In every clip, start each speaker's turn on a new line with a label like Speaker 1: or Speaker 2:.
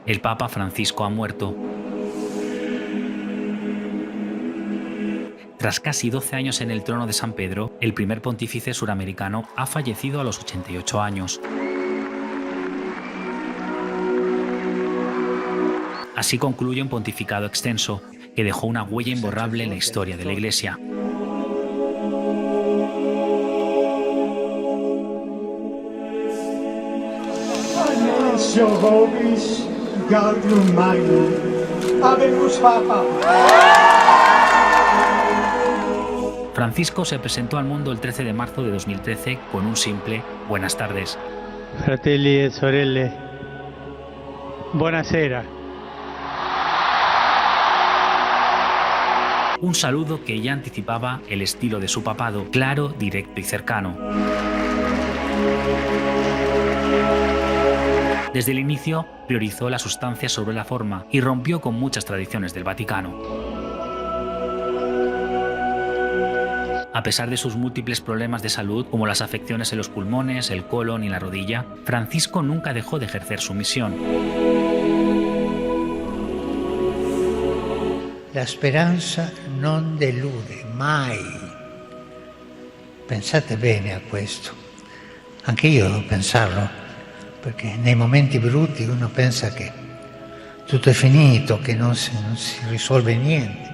Speaker 1: El Papa Francisco ha muerto. Tras casi 12 años en el trono de San Pedro, el primer pontífice suramericano ha fallecido a los 88 años. Así concluye un pontificado extenso, que dejó una huella imborrable en la historia de la Iglesia. Francisco se presentó al mundo el 13 de marzo de 2013 con un simple «Buenas tardes».
Speaker 2: Fratelli e sorelle, buonasera.
Speaker 1: Un saludo que ya anticipaba el estilo de su papado, claro, directo y cercano. Desde el inicio priorizó la sustancia sobre la forma y rompió con muchas tradiciones del Vaticano. A pesar de sus múltiples problemas de salud, como las afecciones en los pulmones, el colon y la rodilla, Francisco nunca dejó de ejercer su misión.
Speaker 3: La speranza non delude mai. Pensate bene a questo. Anche io devo pensarlo, perché nei momenti brutti uno pensa che tutto è finito, che non si risolve niente.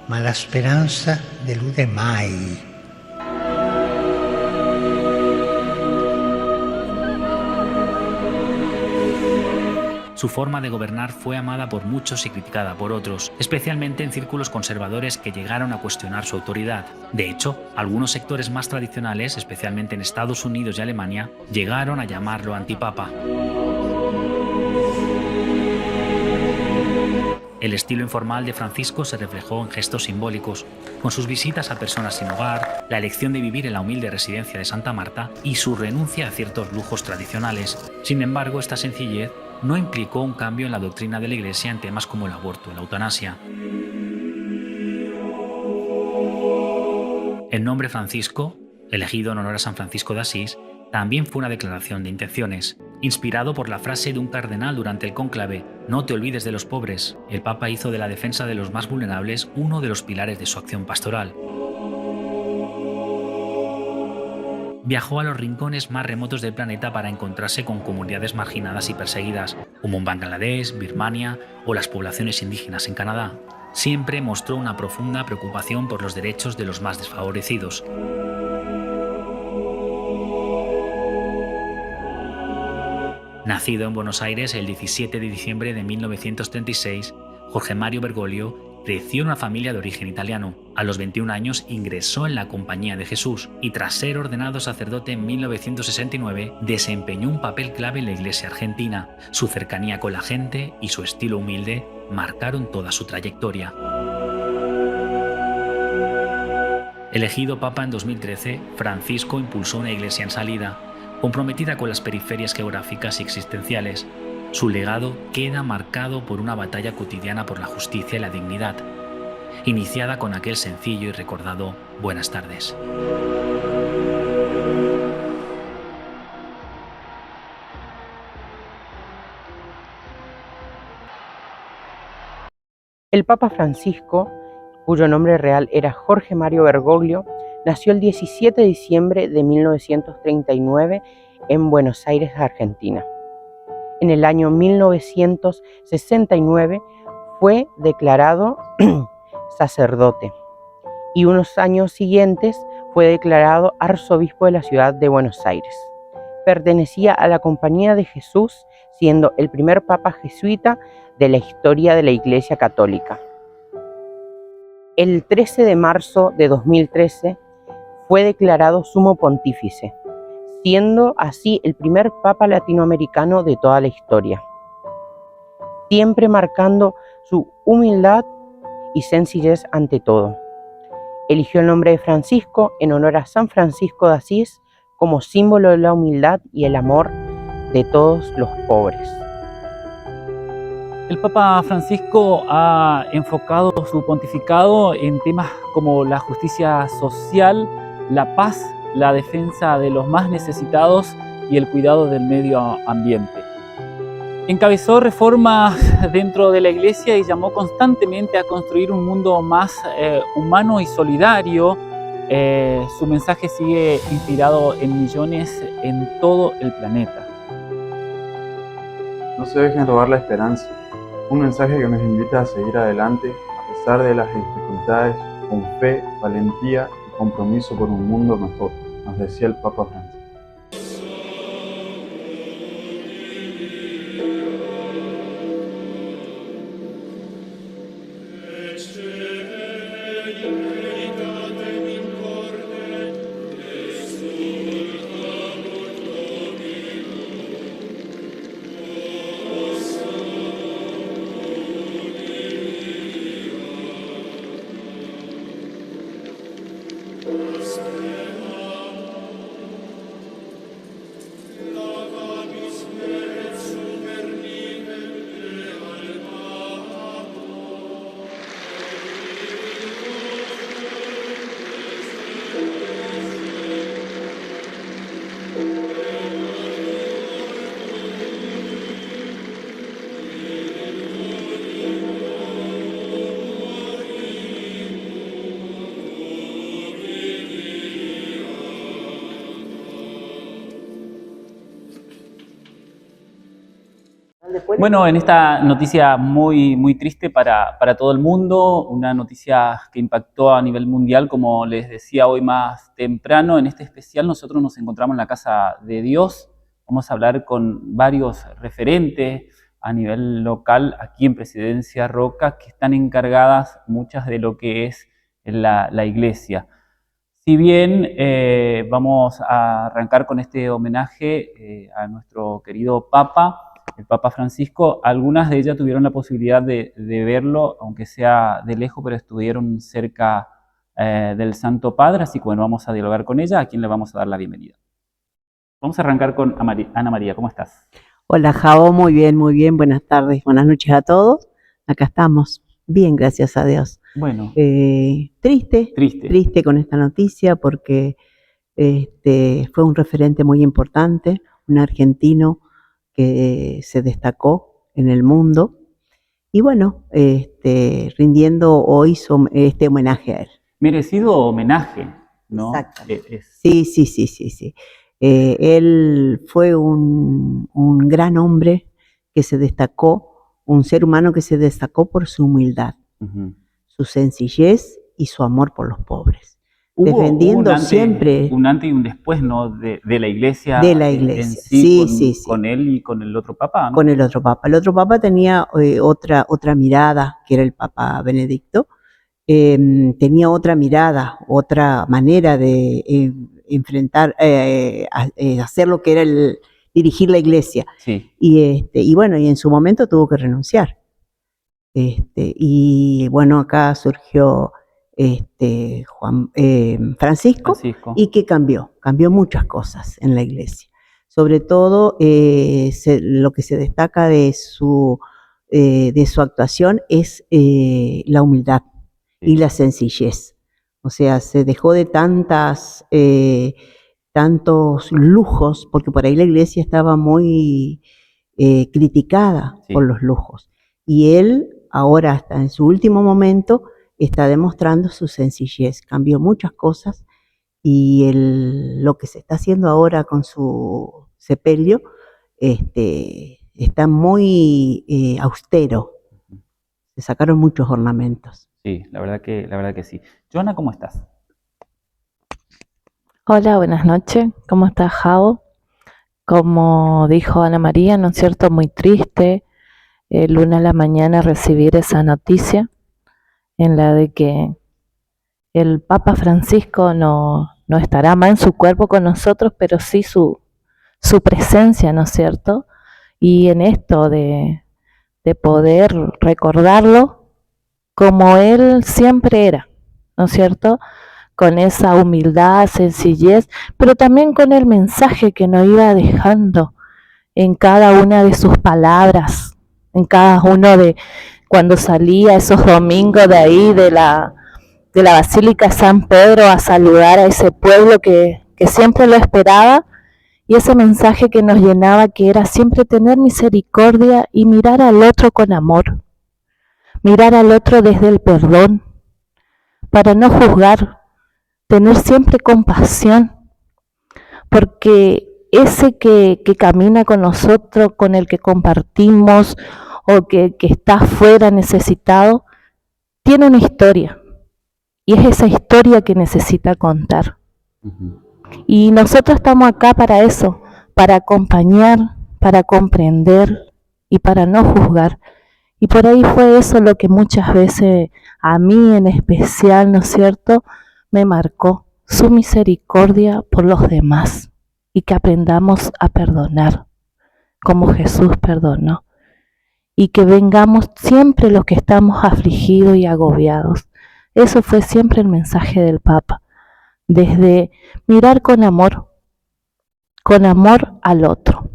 Speaker 3: Ma la speranza delude mai.
Speaker 1: Su forma de gobernar fue amada por muchos y criticada por otros, especialmente en círculos conservadores que llegaron a cuestionar su autoridad. De hecho, algunos sectores más tradicionales, especialmente en Estados Unidos y Alemania, llegaron a llamarlo antipapa. El estilo informal de Francisco se reflejó en gestos simbólicos, con sus visitas a personas sin hogar, la elección de vivir en la humilde residencia de Santa Marta y su renuncia a ciertos lujos tradicionales. Sin embargo, esta sencillez no implicó un cambio en la doctrina de la Iglesia en temas como el aborto o la eutanasia. El nombre Francisco, elegido en honor a San Francisco de Asís, también fue una declaración de intenciones. Inspirado por la frase de un cardenal durante el cónclave «No te olvides de los pobres», el Papa hizo de la defensa de los más vulnerables uno de los pilares de su acción pastoral. Viajó a los rincones más remotos del planeta para encontrarse con comunidades marginadas y perseguidas, como en Bangladesh, Birmania o las poblaciones indígenas en Canadá. Siempre mostró una profunda preocupación por los derechos de los más desfavorecidos. Nacido en Buenos Aires el 17 de diciembre de 1936, Jorge Mario Bergoglio creció en una familia de origen italiano. A los 21 años ingresó en la Compañía de Jesús y tras ser ordenado sacerdote en 1969 desempeñó un papel clave en la Iglesia argentina. Su cercanía con la gente y su estilo humilde marcaron toda su trayectoria. Elegido papa en 2013, Francisco impulsó una iglesia en salida, comprometida con las periferias geográficas y existenciales. Su legado queda marcado por una batalla cotidiana por la justicia y la dignidad, iniciada con aquel sencillo y recordado «Buenas tardes».
Speaker 4: El Papa Francisco, cuyo nombre real era Jorge Mario Bergoglio, nació el 17 de diciembre de 1939 en Buenos Aires, Argentina. En el año 1969 fue declarado sacerdote y unos años siguientes fue declarado arzobispo de la ciudad de Buenos Aires. Pertenecía a la Compañía de Jesús, siendo el primer papa jesuita de la historia de la Iglesia Católica. El 13 de marzo de 2013 fue declarado sumo pontífice, siendo así el primer papa latinoamericano de toda la historia, siempre marcando su humildad y sencillez ante todo. Eligió el nombre de Francisco en honor a San Francisco de Asís como símbolo de la humildad y el amor de todos los pobres.
Speaker 5: El Papa Francisco ha enfocado su pontificado en temas como la justicia social, la paz, la defensa de los más necesitados y el cuidado del medio ambiente. Encabezó reformas dentro de la Iglesia y llamó constantemente a construir un mundo más humano y solidario. Su mensaje sigue inspirado en millones en todo el planeta.
Speaker 6: No se dejen robar la esperanza. Un mensaje que nos invita a seguir adelante a pesar de las dificultades, con fe, valentía y compromiso por un mundo mejor, nos decía el Papa Francisco.
Speaker 5: Bueno, en esta noticia muy triste para todo el mundo, una noticia que impactó a nivel mundial, como les decía hoy más temprano, en este especial nosotros nos encontramos en la Casa de Dios. Vamos a hablar con varios referentes a nivel local aquí en Presidencia Roca que están encargadas muchas de lo que es la iglesia. Si bien vamos a arrancar con este homenaje a nuestro querido Papa, el Papa Francisco, algunas de ellas tuvieron la posibilidad de verlo, aunque sea de lejos, pero estuvieron cerca del Santo Padre, así que bueno, vamos a dialogar con ella, a quien le vamos a dar la bienvenida. Vamos a arrancar con Ana María, ¿cómo estás?
Speaker 7: Hola, Javo, muy bien, buenas tardes, buenas noches a todos. Acá estamos, bien, gracias a Dios.
Speaker 5: Bueno.
Speaker 7: Triste con esta noticia porque fue un referente muy importante, un argentino que se destacó en el mundo y bueno, rindiendo hoy este homenaje a él.
Speaker 5: Merecido homenaje, ¿no?
Speaker 7: Exactamente. Sí. Él fue un gran hombre que se destacó, un ser humano que se destacó por su humildad, su sencillez y su amor por los pobres. Defendiendo siempre
Speaker 5: un antes y un después, ¿no? de la iglesia.
Speaker 7: De la iglesia,
Speaker 5: sí, con él y con el otro papa, ¿no?
Speaker 7: Con el otro papa. El otro papa tenía otra mirada, que era el Papa Benedicto. Tenía otra mirada, otra manera de enfrentar, hacer lo que era dirigir la iglesia.
Speaker 5: Sí.
Speaker 7: Y bueno, y en su momento tuvo que renunciar. Y bueno, acá surgió Francisco, y que cambió muchas cosas en la iglesia. Sobre todo lo que se destaca de su actuación es la humildad y la sencillez. O sea, se dejó de tantos lujos, porque por ahí la iglesia estaba muy criticada por los lujos. Y él ahora, hasta en su último momento, está demostrando su sencillez, cambió muchas cosas y lo que se está haciendo ahora con su sepelio está muy austero. Se sacaron muchos ornamentos.
Speaker 5: Sí, la verdad que sí. Joana, ¿cómo estás?
Speaker 8: Hola, buenas noches. ¿Cómo estás, Javo? Como dijo Ana María, ¿no es cierto? Muy triste, el lunes a la mañana recibir esa noticia en la de que el Papa Francisco no estará más en su cuerpo con nosotros, pero sí su presencia, ¿no es cierto? Y en esto de poder recordarlo como él siempre era, ¿no es cierto? Con esa humildad, sencillez, pero también con el mensaje que nos iba dejando en cada una de sus palabras, en cada uno de cuando salía esos domingos de ahí de la Basílica San Pedro a saludar a ese pueblo que siempre lo esperaba Y ese mensaje que nos llenaba, que era siempre tener misericordia y mirar al otro con amor, mirar al otro desde el perdón, para no juzgar, tener siempre compasión, porque ese que camina con nosotros, con el que compartimos, o que está afuera necesitado, tiene una historia, y es esa historia que necesita contar. Y nosotros estamos acá para eso, para acompañar, para comprender y para no juzgar. Y por ahí fue eso lo que muchas veces a mí en especial, ¿no es cierto?, me marcó, su misericordia por los demás, y que aprendamos a perdonar como Jesús perdonó, y que vengamos siempre los que estamos afligidos y agobiados. Eso fue siempre el mensaje del Papa, desde mirar con amor al otro,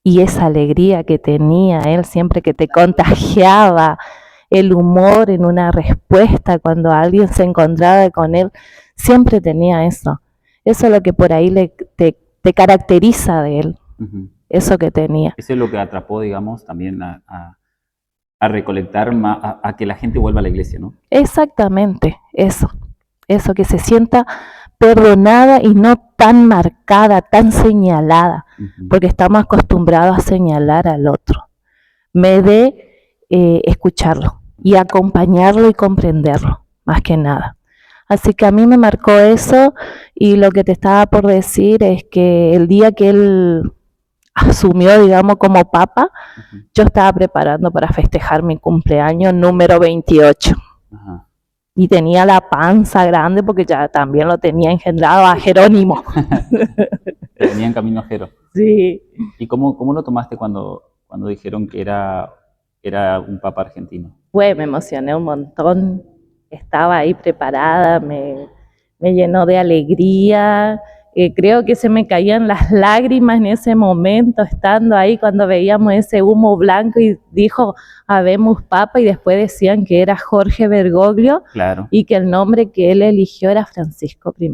Speaker 8: y esa alegría que tenía él siempre, que te contagiaba el humor en una respuesta cuando alguien se encontraba con él, siempre tenía eso. Eso es lo que por ahí te caracteriza de él, eso que tenía.
Speaker 5: Eso es lo que atrapó, digamos, también a recolectar, a que la gente vuelva a la iglesia, ¿no?
Speaker 8: Exactamente, eso que se sienta perdonada y no tan marcada, tan señalada, porque estamos acostumbrados a señalar al otro. Me de escucharlo y acompañarlo y comprenderlo, más que nada. Así que a mí me marcó eso, y lo que te estaba por decir es que el día que él asumió, digamos, como papa, yo estaba preparando para festejar mi cumpleaños número 28. Y tenía la panza grande porque ya también lo tenía engendrado a Jerónimo.
Speaker 5: Tenía en camino a Jero.
Speaker 8: Sí.
Speaker 5: ¿Y cómo lo tomaste cuando dijeron que era un papa argentino?
Speaker 8: Me emocioné un montón. Estaba ahí preparada, me llenó de alegría. Creo que se me caían las lágrimas en ese momento, estando ahí cuando veíamos ese humo blanco y dijo, habemos papa, y después decían que era Jorge Bergoglio,
Speaker 5: claro,
Speaker 8: y que el nombre que él eligió era Francisco I.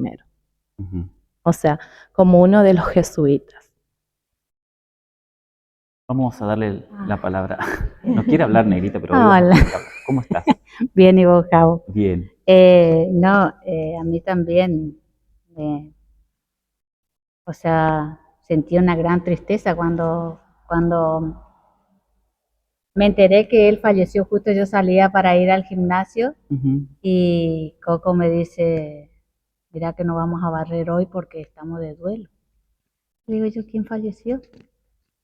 Speaker 8: O sea, como uno de los jesuitas.
Speaker 5: Vamos a darle la palabra. No quiere hablar, Negrita, pero
Speaker 9: hola.
Speaker 5: ¿Cómo estás?
Speaker 9: Bien, ¿y vos, Javo?
Speaker 5: Bien.
Speaker 9: A mí también, o sea, sentí una gran tristeza cuando me enteré que él falleció. Justo yo salía para ir al gimnasio y Coco me dice, mira que no vamos a barrer hoy porque estamos de duelo. Le digo yo, ¿quién falleció?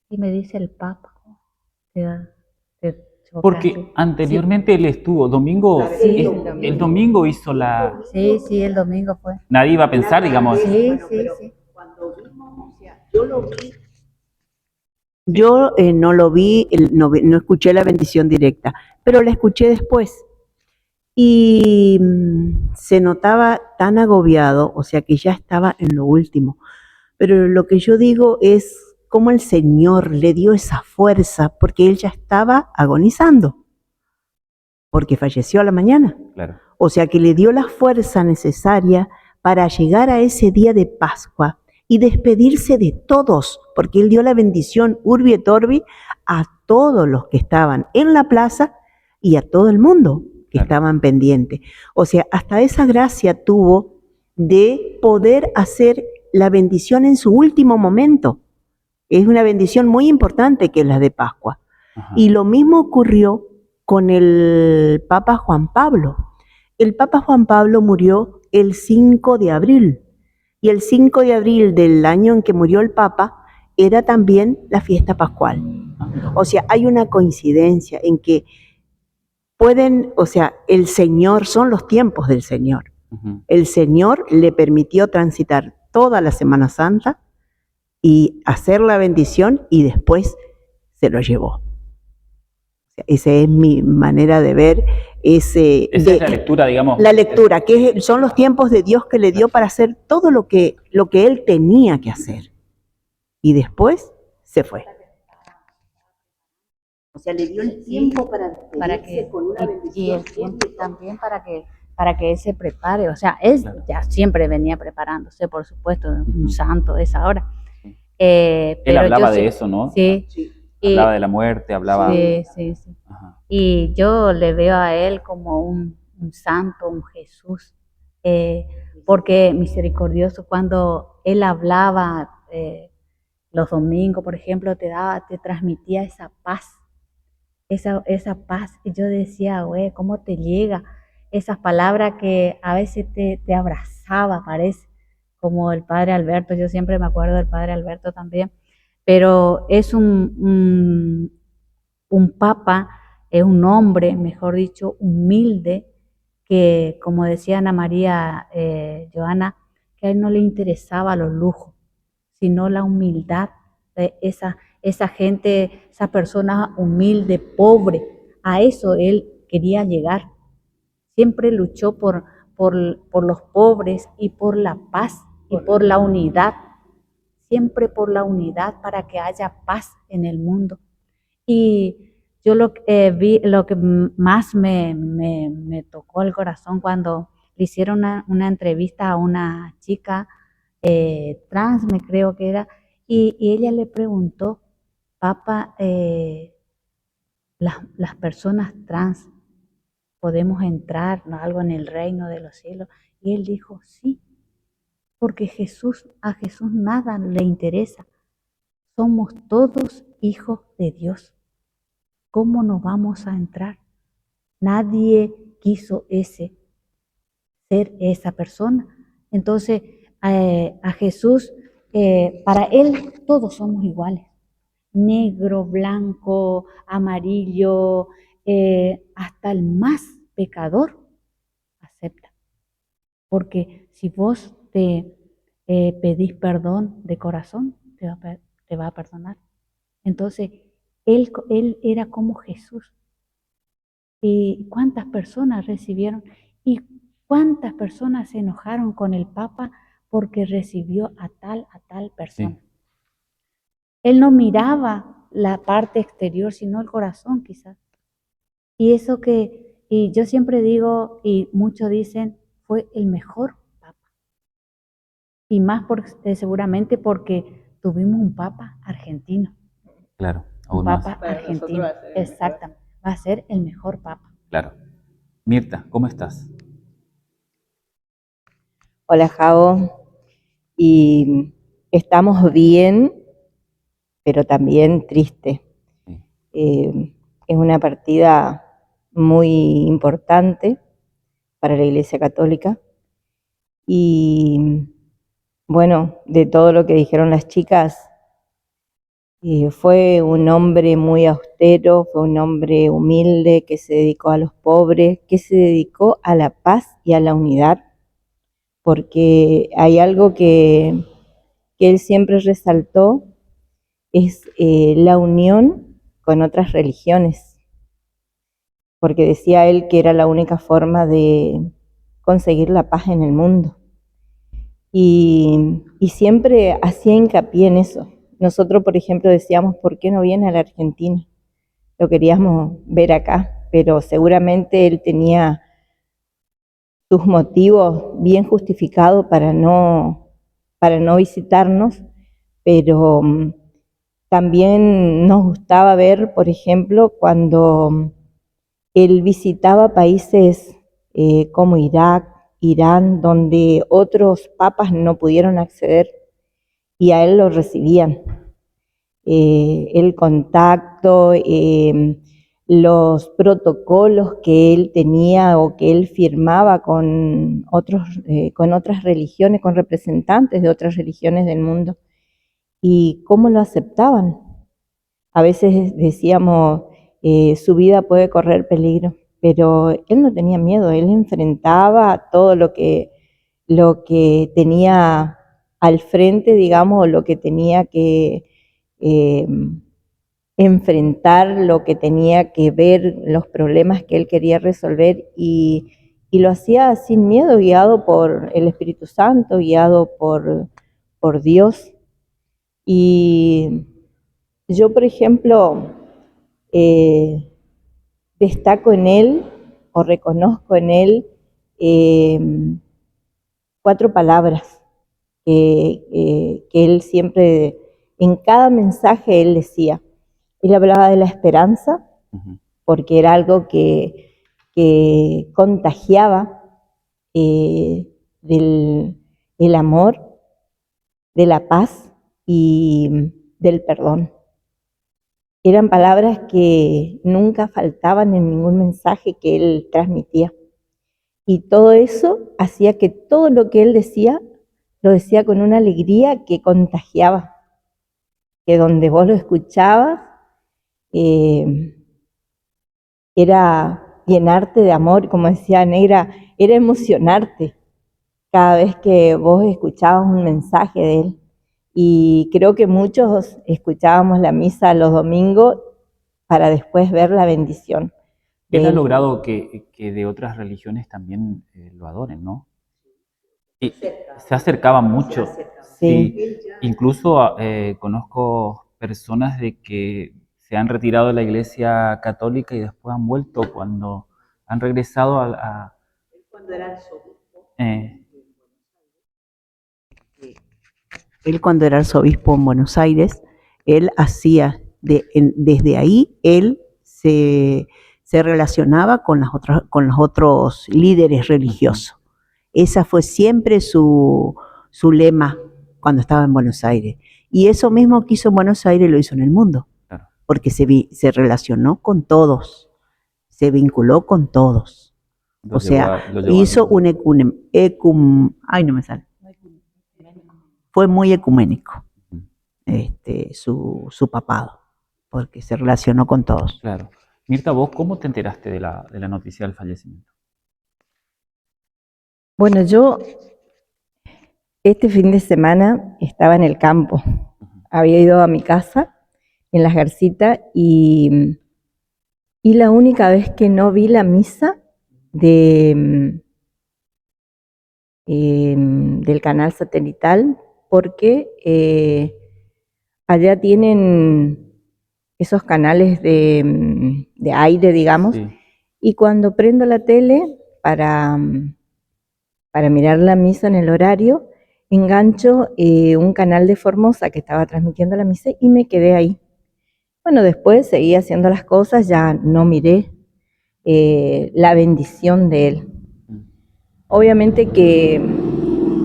Speaker 9: Y me dice el Papa.
Speaker 5: Porque anteriormente él estuvo, el domingo hizo la...
Speaker 9: Sí, el domingo fue.
Speaker 5: Nadie iba a pensar, digamos.
Speaker 9: Sí.
Speaker 7: Cuando vimos, o sea, yo lo vi. Yo no lo vi, no escuché la bendición directa, pero la escuché después. Y se notaba tan agobiado, o sea que ya estaba en lo último. Pero lo que yo digo es cómo el Señor le dio esa fuerza, porque él ya estaba agonizando, porque falleció a la mañana.
Speaker 5: Claro.
Speaker 7: O sea que le dio la fuerza necesaria para llegar a ese día de Pascua y despedirse de todos, porque él dio la bendición Urbi et Orbi a todos los que estaban en la plaza y a todo el mundo que estaban pendientes. O sea, hasta esa gracia tuvo de poder hacer la bendición en su último momento. Es una bendición muy importante que es la de Pascua. Y lo mismo ocurrió con el Papa Juan Pablo. El Papa Juan Pablo murió el 5 de abril. Y el 5 de abril del año en que murió el Papa era también la fiesta pascual. O sea, hay una coincidencia en que el Señor, son los tiempos del Señor. El Señor le permitió transitar toda la Semana Santa y hacer la bendición, y después se lo llevó. Esa es mi manera de ver
Speaker 5: Esa es la lectura, digamos.
Speaker 7: La lectura, que son los tiempos de Dios que le dio para hacer todo lo que él tenía que hacer. Y después se fue. O sea, le dio el tiempo para que con una bendición.
Speaker 9: Y el tiempo también para que él se prepare. O sea, él ya siempre venía preparándose, por supuesto, un santo de esa hora.
Speaker 5: Él
Speaker 9: pero
Speaker 5: hablaba
Speaker 9: yo
Speaker 5: de
Speaker 9: sí,
Speaker 5: eso, ¿no?
Speaker 9: sí,
Speaker 5: Hablaba
Speaker 9: y
Speaker 5: de la muerte, hablaba...
Speaker 9: sí, sí, sí.
Speaker 5: Ajá.
Speaker 9: Y yo le veo a él como un santo, un Jesús, porque misericordioso cuando él hablaba los domingos, por ejemplo, te transmitía esa paz. Y yo decía, güey, ¿cómo te llega? Esas palabras que a veces te abrazaba, parece, como el padre Alberto. Yo siempre me acuerdo del padre Alberto también, pero es un papa, es un hombre, mejor dicho, humilde, que como decía Ana María Joana, que a él no le interesaba los lujos, sino la humildad de esa gente, esa persona humilde, pobre. A eso él quería llegar. Siempre luchó por los pobres y por la paz y por la unidad. Siempre por la unidad para que haya paz en el mundo. Y yo lo que vi, lo que más me tocó el corazón cuando le hicieron una entrevista a una chica trans, me creo que era, y ella le preguntó, Papa, las personas trans podemos entrar, ¿no?, algo en el reino de los cielos. Y él dijo, sí, porque a Jesús nada le interesa. Somos todos hijos de Dios. ¿Cómo no vamos a entrar? Nadie quiso ser esa persona. Entonces, a Jesús, para Él todos somos iguales. Negro, blanco, amarillo, hasta el más pecador acepta. Porque si vos te pedís perdón de corazón, te va a perdonar. Entonces, él era como Jesús. ¿Y cuántas personas recibieron? ¿Y cuántas personas se enojaron con el Papa porque recibió a tal persona? Sí. Él no miraba la parte exterior, sino el corazón quizás. Y eso y yo siempre digo, y muchos dicen, fue el mejor Papa. Y más seguramente porque tuvimos un Papa argentino.
Speaker 5: Claro,
Speaker 9: un Papa argentino. Exactamente. Va a ser el mejor Papa.
Speaker 5: Claro. Mirta, ¿cómo estás?
Speaker 7: Hola, Javo. Y estamos bien, pero también triste. Es una partida muy importante para la Iglesia Católica. Y bueno, de todo lo que dijeron las chicas, fue un hombre muy austero, fue un hombre humilde que se dedicó a los pobres, que se dedicó a la paz y a la unidad, porque hay algo que él siempre resaltó, es la unión con otras religiones, porque decía él que era la única forma de conseguir la paz en el mundo. Y siempre hacía hincapié en eso. Nosotros, por ejemplo, decíamos, ¿por qué no viene a la Argentina? Lo queríamos ver acá, pero seguramente él tenía sus motivos bien justificados para no visitarnos, pero también nos gustaba ver, por ejemplo, cuando él visitaba países como Irak, Irán, donde otros papas no pudieron acceder y a él lo recibían. El contacto, los protocolos que él tenía o que él firmaba con otras religiones, con representantes de otras religiones del mundo, y cómo lo aceptaban. A veces decíamos, su vida puede correr peligro, pero él no tenía miedo, él enfrentaba todo lo que tenía al frente, digamos, lo que tenía que enfrentar, lo que tenía que ver, los problemas que él quería resolver, y lo hacía sin miedo, guiado por el Espíritu Santo, guiado por Dios. Y yo, por ejemplo, destaco en él o reconozco en él 4 palabras que él siempre
Speaker 10: en cada mensaje él hablaba de la esperanza, porque era algo que contagiaba del amor, de la paz y del perdón. Eran palabras que nunca faltaban en ningún mensaje que él transmitía. Y todo eso hacía que todo lo que él decía, lo decía con una alegría que contagiaba, que donde vos lo escuchabas, era llenarte de amor, como decía Negra, era emocionarte cada vez que vos escuchabas un mensaje de él. Y creo que muchos escuchábamos la misa los domingos para después ver la bendición.
Speaker 5: Él ha logrado que de otras religiones también lo adoren, ¿no? Y se acercaba mucho. Sí. Incluso conozco personas de que se han retirado de la Iglesia Católica y después han vuelto cuando han regresado a
Speaker 7: Cuando era arzobispo. Él cuando era arzobispo en Buenos Aires, él hacía, desde ahí, él se relacionaba con los otros líderes religiosos. Esa fue siempre su lema cuando estaba en Buenos Aires. Y eso mismo que hizo en Buenos Aires lo hizo en el mundo, porque se relacionó con todos, se vinculó con todos. O sea, hizo un fue muy ecuménico su papado, porque se relacionó con todos.
Speaker 5: Claro. Mirta, ¿vos cómo te enteraste de la noticia del fallecimiento?
Speaker 10: Bueno, yo este fin de semana estaba en el campo. Había ido a mi casa en Las Garcitas y la única vez que no vi la misa del canal satelital, porque allá tienen esos canales de aire, digamos, sí. Y cuando prendo la tele para mirar la misa en el horario, engancho un canal de Formosa que estaba transmitiendo la misa y me quedé ahí. Bueno, después seguí haciendo las cosas, ya no miré la bendición de él. Obviamente que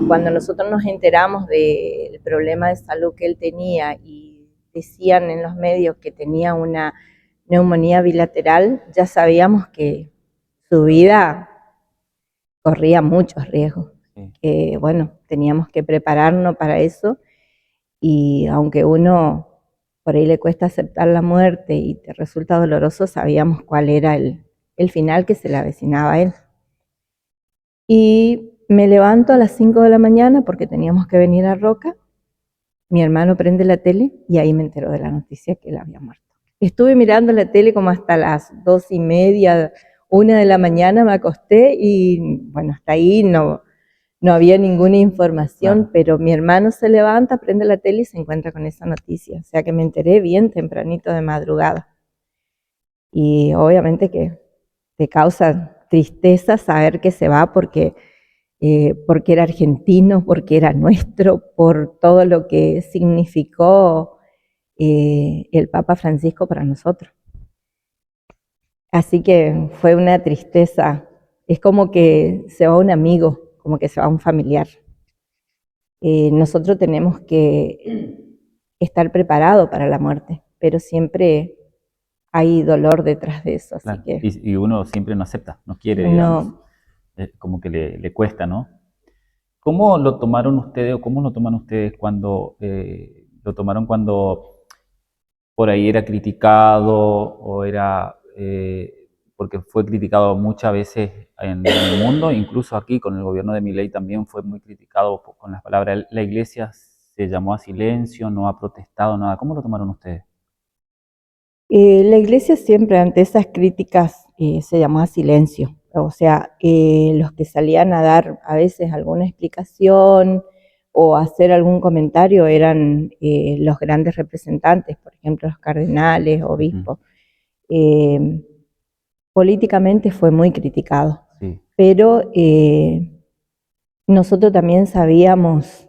Speaker 10: cuando nosotros nos enteramos del problema de salud que él tenía y decían en los medios que tenía una neumonía bilateral, ya sabíamos que su vida corría muchos riesgos. Bueno, teníamos que prepararnos para eso, y aunque uno por ahí le cuesta aceptar la muerte y te resulta doloroso, sabíamos cuál era el final que se le avecinaba a él. Y me levanto a las 5 de la mañana porque teníamos que venir a Roca. Mi hermano prende la tele y ahí me enteró de la noticia que él había muerto. Estuve mirando la tele como hasta las 2:30, 1 de la mañana, me acosté y bueno, hasta ahí no había ninguna información, pero mi hermano se levanta, prende la tele y se encuentra con esa noticia. O sea que me enteré bien tempranito de madrugada. Y obviamente que te causa tristeza saber que se va porque era argentino, porque era nuestro, por todo lo que significó el Papa Francisco para nosotros. Así que fue una tristeza. Es como que se va un amigo, como que se va un familiar. Nosotros tenemos que estar preparados para la muerte, pero siempre hay dolor detrás de eso. Así
Speaker 5: claro.
Speaker 10: Que,
Speaker 5: y uno siempre no acepta, no quiere, digamos, como que le cuesta, ¿no? ¿Cómo lo tomaron ustedes o cómo lo toman ustedes cuando lo tomaron cuando por ahí era criticado o era... porque fue criticado muchas veces en el mundo, incluso aquí con el gobierno de Milei también fue muy criticado con las palabras, la iglesia se llamó a silencio, no ha protestado nada? ¿Cómo lo tomaron ustedes?
Speaker 10: La iglesia siempre ante esas críticas se llamó a silencio, o sea, los que salían a dar a veces alguna explicación o hacer algún comentario eran los grandes representantes, por ejemplo los cardenales, obispos. Políticamente fue muy criticado, sí. Pero nosotros también sabíamos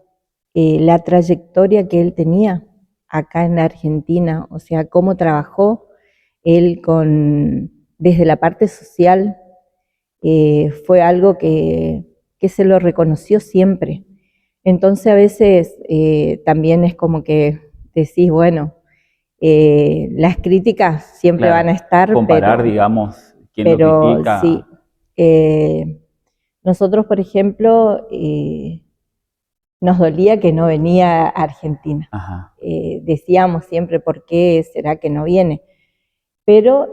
Speaker 10: la trayectoria que él tenía acá en la Argentina, o sea, cómo trabajó él desde la parte social, fue algo que se lo reconoció siempre. Entonces a veces también es como que decís, bueno, las críticas siempre
Speaker 5: Claro,
Speaker 10: van a estar,
Speaker 5: comparar, digamos, quién lo critica.
Speaker 10: Sí, nosotros, por ejemplo, nos dolía que no venía a Argentina.
Speaker 5: Ajá.
Speaker 10: Decíamos siempre, ¿por qué será que no viene? Pero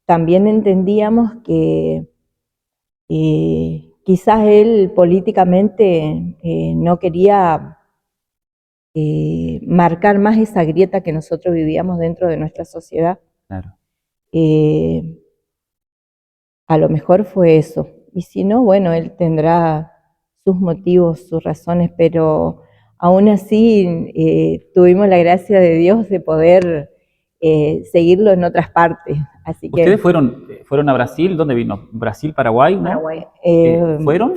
Speaker 10: también entendíamos que quizás él políticamente no quería marcar más esa grieta que nosotros vivíamos dentro de nuestra sociedad.
Speaker 5: Claro.
Speaker 10: A lo mejor fue eso. Y si no, bueno, él tendrá sus motivos, sus razones, pero aún así tuvimos la gracia de Dios de poder seguirlo en otras partes. Así que,
Speaker 5: ¿ustedes fueron a Brasil? ¿Dónde vino? ¿Brasil, Paraguay? ¿No?
Speaker 10: Paraguay.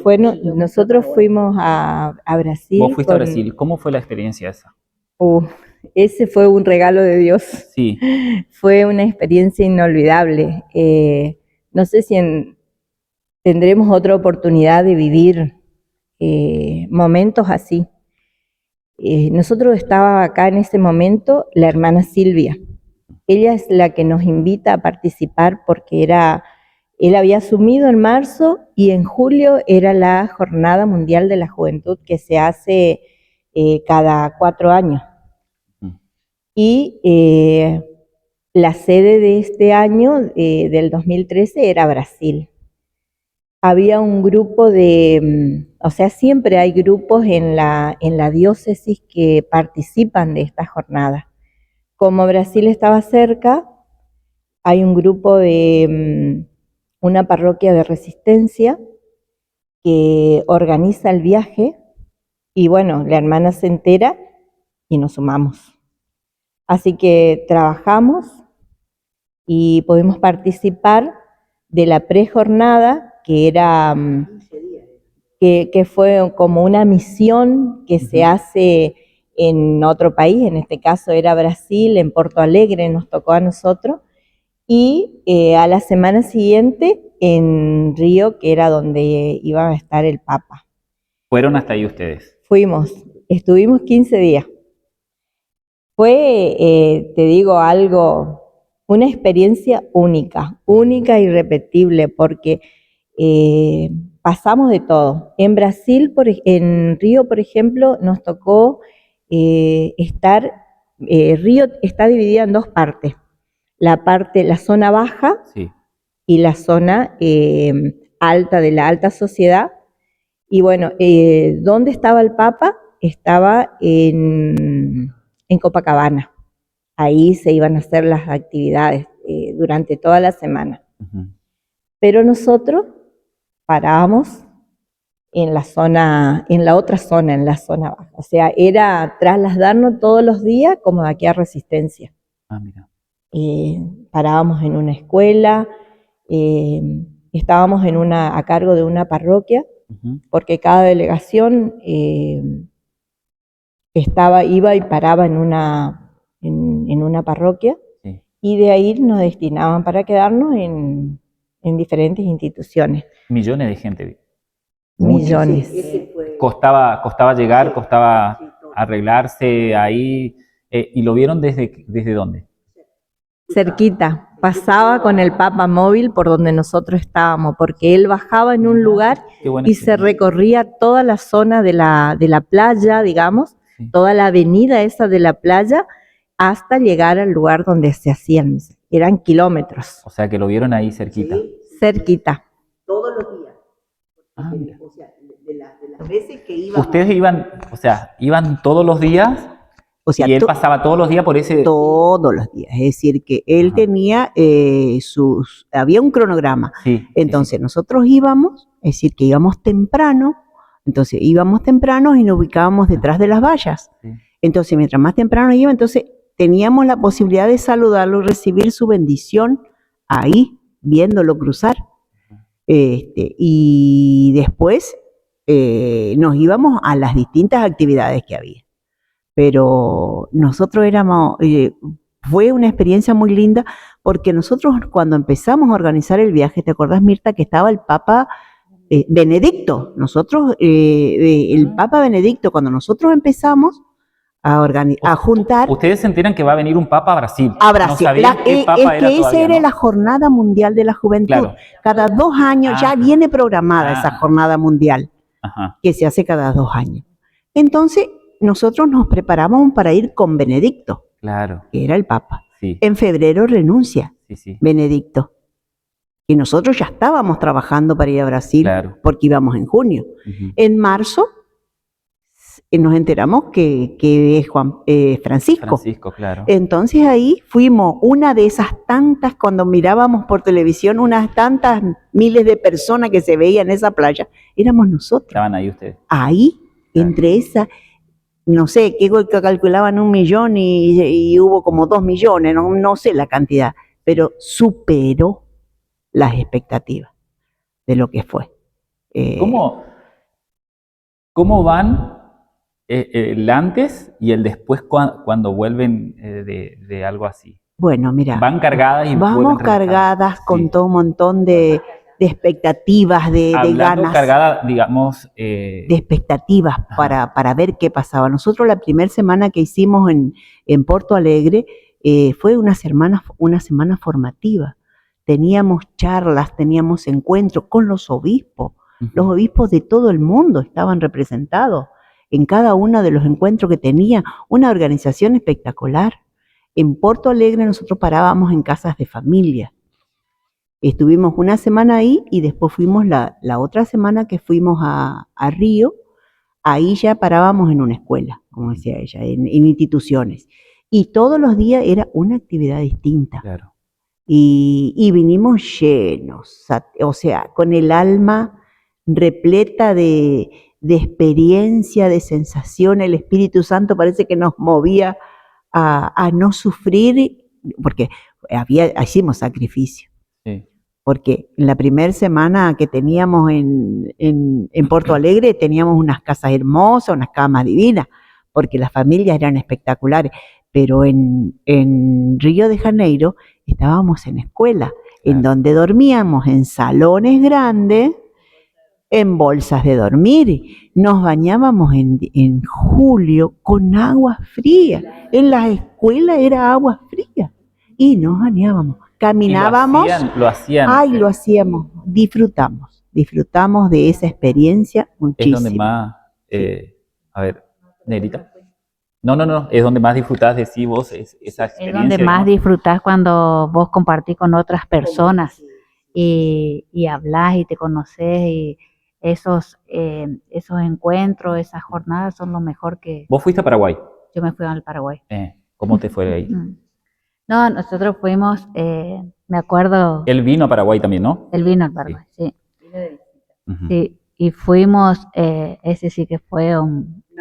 Speaker 5: ¿Fueron?
Speaker 10: Nosotros fuimos a Brasil.
Speaker 5: ¿Vos fuiste a Brasil? ¿Cómo fue la experiencia esa?
Speaker 10: Ese fue un regalo de Dios.
Speaker 5: Sí.
Speaker 10: Fue una experiencia inolvidable. No sé si tendremos otra oportunidad de vivir momentos así. Nosotros estaba acá en ese momento la hermana Silvia. Ella es la que nos invita a participar porque él había asumido en marzo y en julio era la Jornada Mundial de la Juventud que se hace cada 4 años. Y la sede de este año, del 2013, era Brasil. Había un grupo o sea, siempre hay grupos en la diócesis que participan de esta jornada. Como Brasil estaba cerca, hay un grupo de una parroquia de Resistencia que organiza el viaje y bueno, la hermana se entera y nos sumamos. Así que trabajamos y pudimos participar de la prejornada, que era que fue como una misión que se hace en otro país, en este caso era Brasil, en Porto Alegre nos tocó a nosotros, y a la semana siguiente en Río, que era donde iba a estar el Papa.
Speaker 5: ¿Fueron hasta ahí ustedes?
Speaker 10: Estuvimos 15 días. Fue, te digo una experiencia única, única y irrepetible, porque pasamos de todo. En Brasil, en Río, por ejemplo, nos tocó Río está dividida en 2 partes. La zona baja, sí, y la zona alta, de la alta sociedad. Y bueno, ¿dónde estaba el Papa? Estaba en Copacabana. Ahí se iban a hacer las actividades durante toda la semana. Pero nosotros parábamos en la otra zona, en la zona baja. O sea, era trasladarnos todos los días como de aquí a Resistencia.
Speaker 5: Mira.
Speaker 10: Parábamos en una escuela, estábamos a cargo de una parroquia, porque cada delegación iba y paraba en una parroquia, sí, y de ahí nos destinaban para quedarnos en diferentes instituciones.
Speaker 5: Millones de gente.
Speaker 10: Millones.
Speaker 5: Sí. Costaba llegar, costaba arreglarse ahí. ¿Y lo vieron desde dónde?
Speaker 10: Cerquita. Pasaba con el Papa móvil por donde nosotros estábamos, porque él bajaba en un lugar y se recorría toda la zona de la playa, digamos, sí, toda la avenida esa de la playa, hasta llegar al lugar donde se hacían. Eran kilómetros.
Speaker 5: O sea que lo vieron ahí cerquita.
Speaker 10: Sí, cerquita.
Speaker 7: Todos los días.
Speaker 5: Mira.
Speaker 7: O sea, de las veces que íbamos.
Speaker 5: ¿Ustedes iban todos los días?
Speaker 7: O sea,
Speaker 5: y él pasaba todos los días por ese...
Speaker 7: Todos los días, es decir, que él tenía había un cronograma.
Speaker 5: Sí,
Speaker 7: entonces nosotros íbamos, es decir, que íbamos temprano, entonces íbamos temprano y nos ubicábamos detrás de las vallas. Sí. Entonces, mientras más temprano iba, entonces teníamos la posibilidad de saludarlo, recibir su bendición ahí, viéndolo cruzar. Y después nos íbamos a las distintas actividades que había. pero nosotros fue una experiencia muy linda porque nosotros cuando empezamos a organizar el viaje, ¿te acordás, Mirta, que estaba el Papa Benedicto? Nosotros, el Papa Benedicto, cuando nosotros empezamos a juntar...
Speaker 5: Ustedes se enteran que va a venir un papa a Brasil.
Speaker 7: A Brasil.
Speaker 5: No sabían qué papa era
Speaker 7: esa
Speaker 5: todavía,
Speaker 7: era
Speaker 5: ¿no?
Speaker 7: la Jornada Mundial de la Juventud.
Speaker 5: Claro.
Speaker 7: Cada 2 años ya viene programada esa Jornada Mundial, que se hace cada 2 años. Entonces, nosotros nos preparamos para ir con Benedicto, que era el Papa.
Speaker 5: Sí.
Speaker 7: En febrero renuncia Benedicto. Y nosotros ya estábamos trabajando para ir a Brasil, porque íbamos en junio. En marzo nos enteramos que es Francisco.
Speaker 5: Claro.
Speaker 7: Entonces ahí fuimos una de esas tantas, cuando mirábamos por televisión, unas tantas miles de personas que se veían en esa playa, éramos nosotros.
Speaker 5: Estaban ahí ustedes.
Speaker 7: Ahí, entre esas, no sé, que calculaban 1 millón y hubo como 2 millones, no sé la cantidad, pero superó las expectativas de lo que fue.
Speaker 5: ¿Cómo van el antes y el después cuando vuelven de algo así?
Speaker 7: Bueno, mira,
Speaker 5: van cargadas y
Speaker 7: vamos cargadas con todo un montón de expectativas, de ganas.
Speaker 5: Cargada, digamos...
Speaker 7: de expectativas para ver qué pasaba. Nosotros la primera semana que hicimos en Porto Alegre fue una semana formativa. Teníamos charlas, teníamos encuentros con los obispos. Los obispos de todo el mundo estaban representados en cada uno de los encuentros que tenía. Una organización espectacular. En Porto Alegre nosotros parábamos en casas de familia. Estuvimos una semana ahí y después fuimos la otra semana que fuimos a Río. Ahí ya parábamos en una escuela, como decía ella, en instituciones. Y todos los días era una actividad distinta.
Speaker 5: Claro.
Speaker 7: Y vinimos llenos, o sea, con el alma repleta de experiencia, de sensación. El Espíritu Santo parece que nos movía a no sufrir, porque hicimos sacrificio.
Speaker 5: Sí.
Speaker 7: Porque en la primera semana que teníamos en Porto Alegre teníamos unas casas hermosas, unas camas divinas, porque las familias eran espectaculares. Pero en Río de Janeiro estábamos en escuela, en donde dormíamos en salones grandes, en bolsas de dormir. Nos bañábamos en julio con agua fría. En la escuela era agua fría. Y nos bañábamos. Caminábamos.
Speaker 5: Lo hacían.
Speaker 7: Ay, lo hacíamos. Disfrutamos de esa experiencia muchísimo.
Speaker 5: Es donde más... a ver, Negrita. No, es donde más disfrutás, decís vos, esa experiencia.
Speaker 9: Es donde más disfrutás cuando vos compartís con otras personas y hablás y te conocés, y esos encuentros, esas jornadas son lo mejor que...
Speaker 5: ¿Vos fuiste a Paraguay?
Speaker 9: Yo me fui al Paraguay.
Speaker 5: ¿Cómo te fue ahí?
Speaker 9: No, nosotros fuimos, me acuerdo...
Speaker 5: Él vino a Paraguay también, ¿no?
Speaker 9: Él vino al Paraguay, sí. Sí, y fuimos, ese sí que fue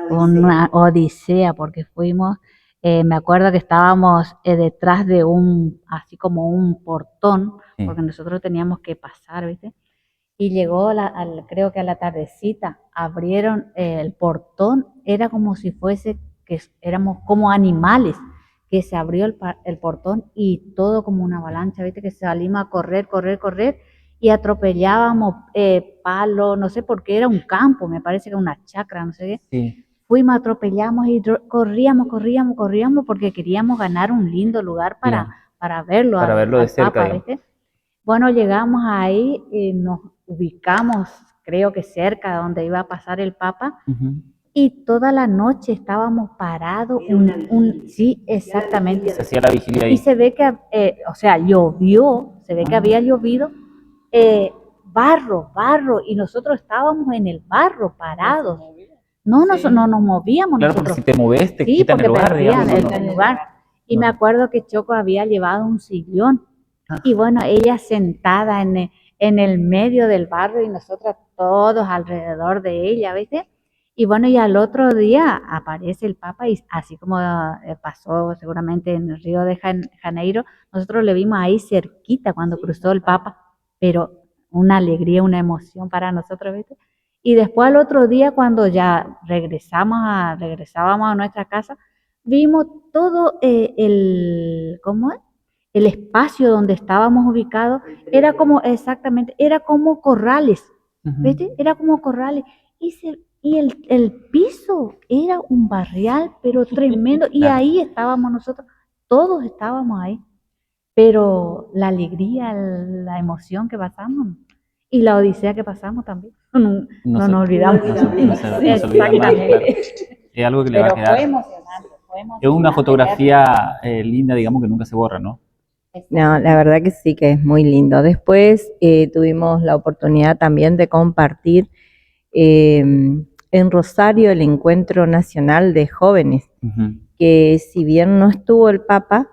Speaker 9: una odisea, porque fuimos, me acuerdo que estábamos detrás de así como un portón, porque nosotros teníamos que pasar, ¿viste? Y llegó, creo que a la tardecita, abrieron el portón, era como si fuese que éramos como animales, que se abrió el portón y todo como una avalancha, ¿viste? Que salimos a correr, y atropellábamos palos, no sé por qué, era un campo, me parece que era una chacra, no sé qué.
Speaker 5: Sí.
Speaker 9: Fuimos, atropellamos y corríamos porque queríamos ganar un lindo lugar para verlo.
Speaker 5: Para verlo de cerca.
Speaker 9: Papa, ¿viste? Bueno, llegamos ahí y nos ubicamos, creo que cerca de donde iba a pasar el Papa, y toda la noche estábamos parados. Sí, exactamente.
Speaker 5: Se hacía la vigilia ahí.
Speaker 9: Y se ve que, llovió, se ve que había llovido, barro, y nosotros estábamos en el barro parados. No nos movíamos.
Speaker 5: Claro,
Speaker 9: nosotros.
Speaker 5: porque si te moves te quitan el lugar, digamos.
Speaker 9: El lugar. Y me acuerdo que Choco había llevado un sillón. Y bueno, ella sentada en el medio del barro y nosotros todos alrededor de ella, ¿viste? Y bueno, y al otro día aparece el Papa, y así como pasó seguramente en el Río de Janeiro, nosotros le vimos ahí cerquita cuando cruzó el Papa, pero una alegría, una emoción para nosotros, ¿viste? Y después al otro día, cuando ya regresábamos a nuestra casa, vimos todo ¿cómo es? El espacio donde estábamos ubicados, era como, exactamente, era como corrales, ¿viste? Era como corrales. Y el piso era un barrial, pero tremendo. Y ahí estábamos nosotros, todos estábamos ahí. Pero la alegría, la emoción que pasamos y la odisea que pasamos también, no nos olvidamos.
Speaker 5: No se olvida más, claro. Es algo que le va a quedar.
Speaker 9: Fue emocionante.
Speaker 5: Es una fotografía linda, digamos, que nunca se borra, ¿no?
Speaker 10: No, la verdad que sí, que es muy lindo. Después tuvimos la oportunidad también de compartir en Rosario el Encuentro Nacional de Jóvenes, que si bien no estuvo el Papa,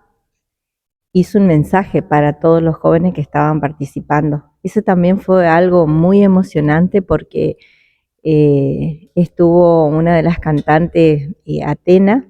Speaker 10: hizo un mensaje para todos los jóvenes que estaban participando. Eso también fue algo muy emocionante porque estuvo una de las cantantes, Atena,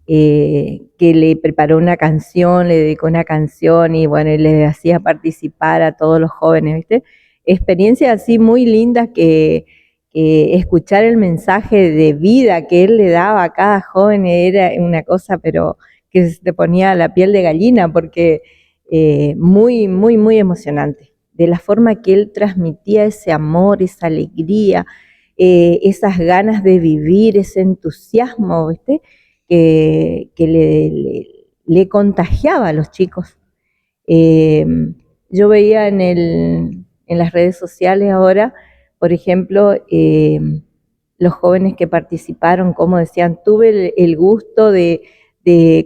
Speaker 10: que le preparó una canción, le dedicó una canción y bueno, y le hacía participar a todos los jóvenes, ¿viste? Experiencias así muy lindas que escuchar el mensaje de vida que él le daba a cada joven era una cosa, pero que se te ponía la piel de gallina porque muy, muy, muy emocionante. De la forma que él transmitía ese amor, esa alegría, esas ganas de vivir, ese entusiasmo, ¿viste? Que le contagiaba a los chicos. Yo veía en las redes sociales ahora, por ejemplo, los jóvenes que participaron, como decían, tuve el gusto de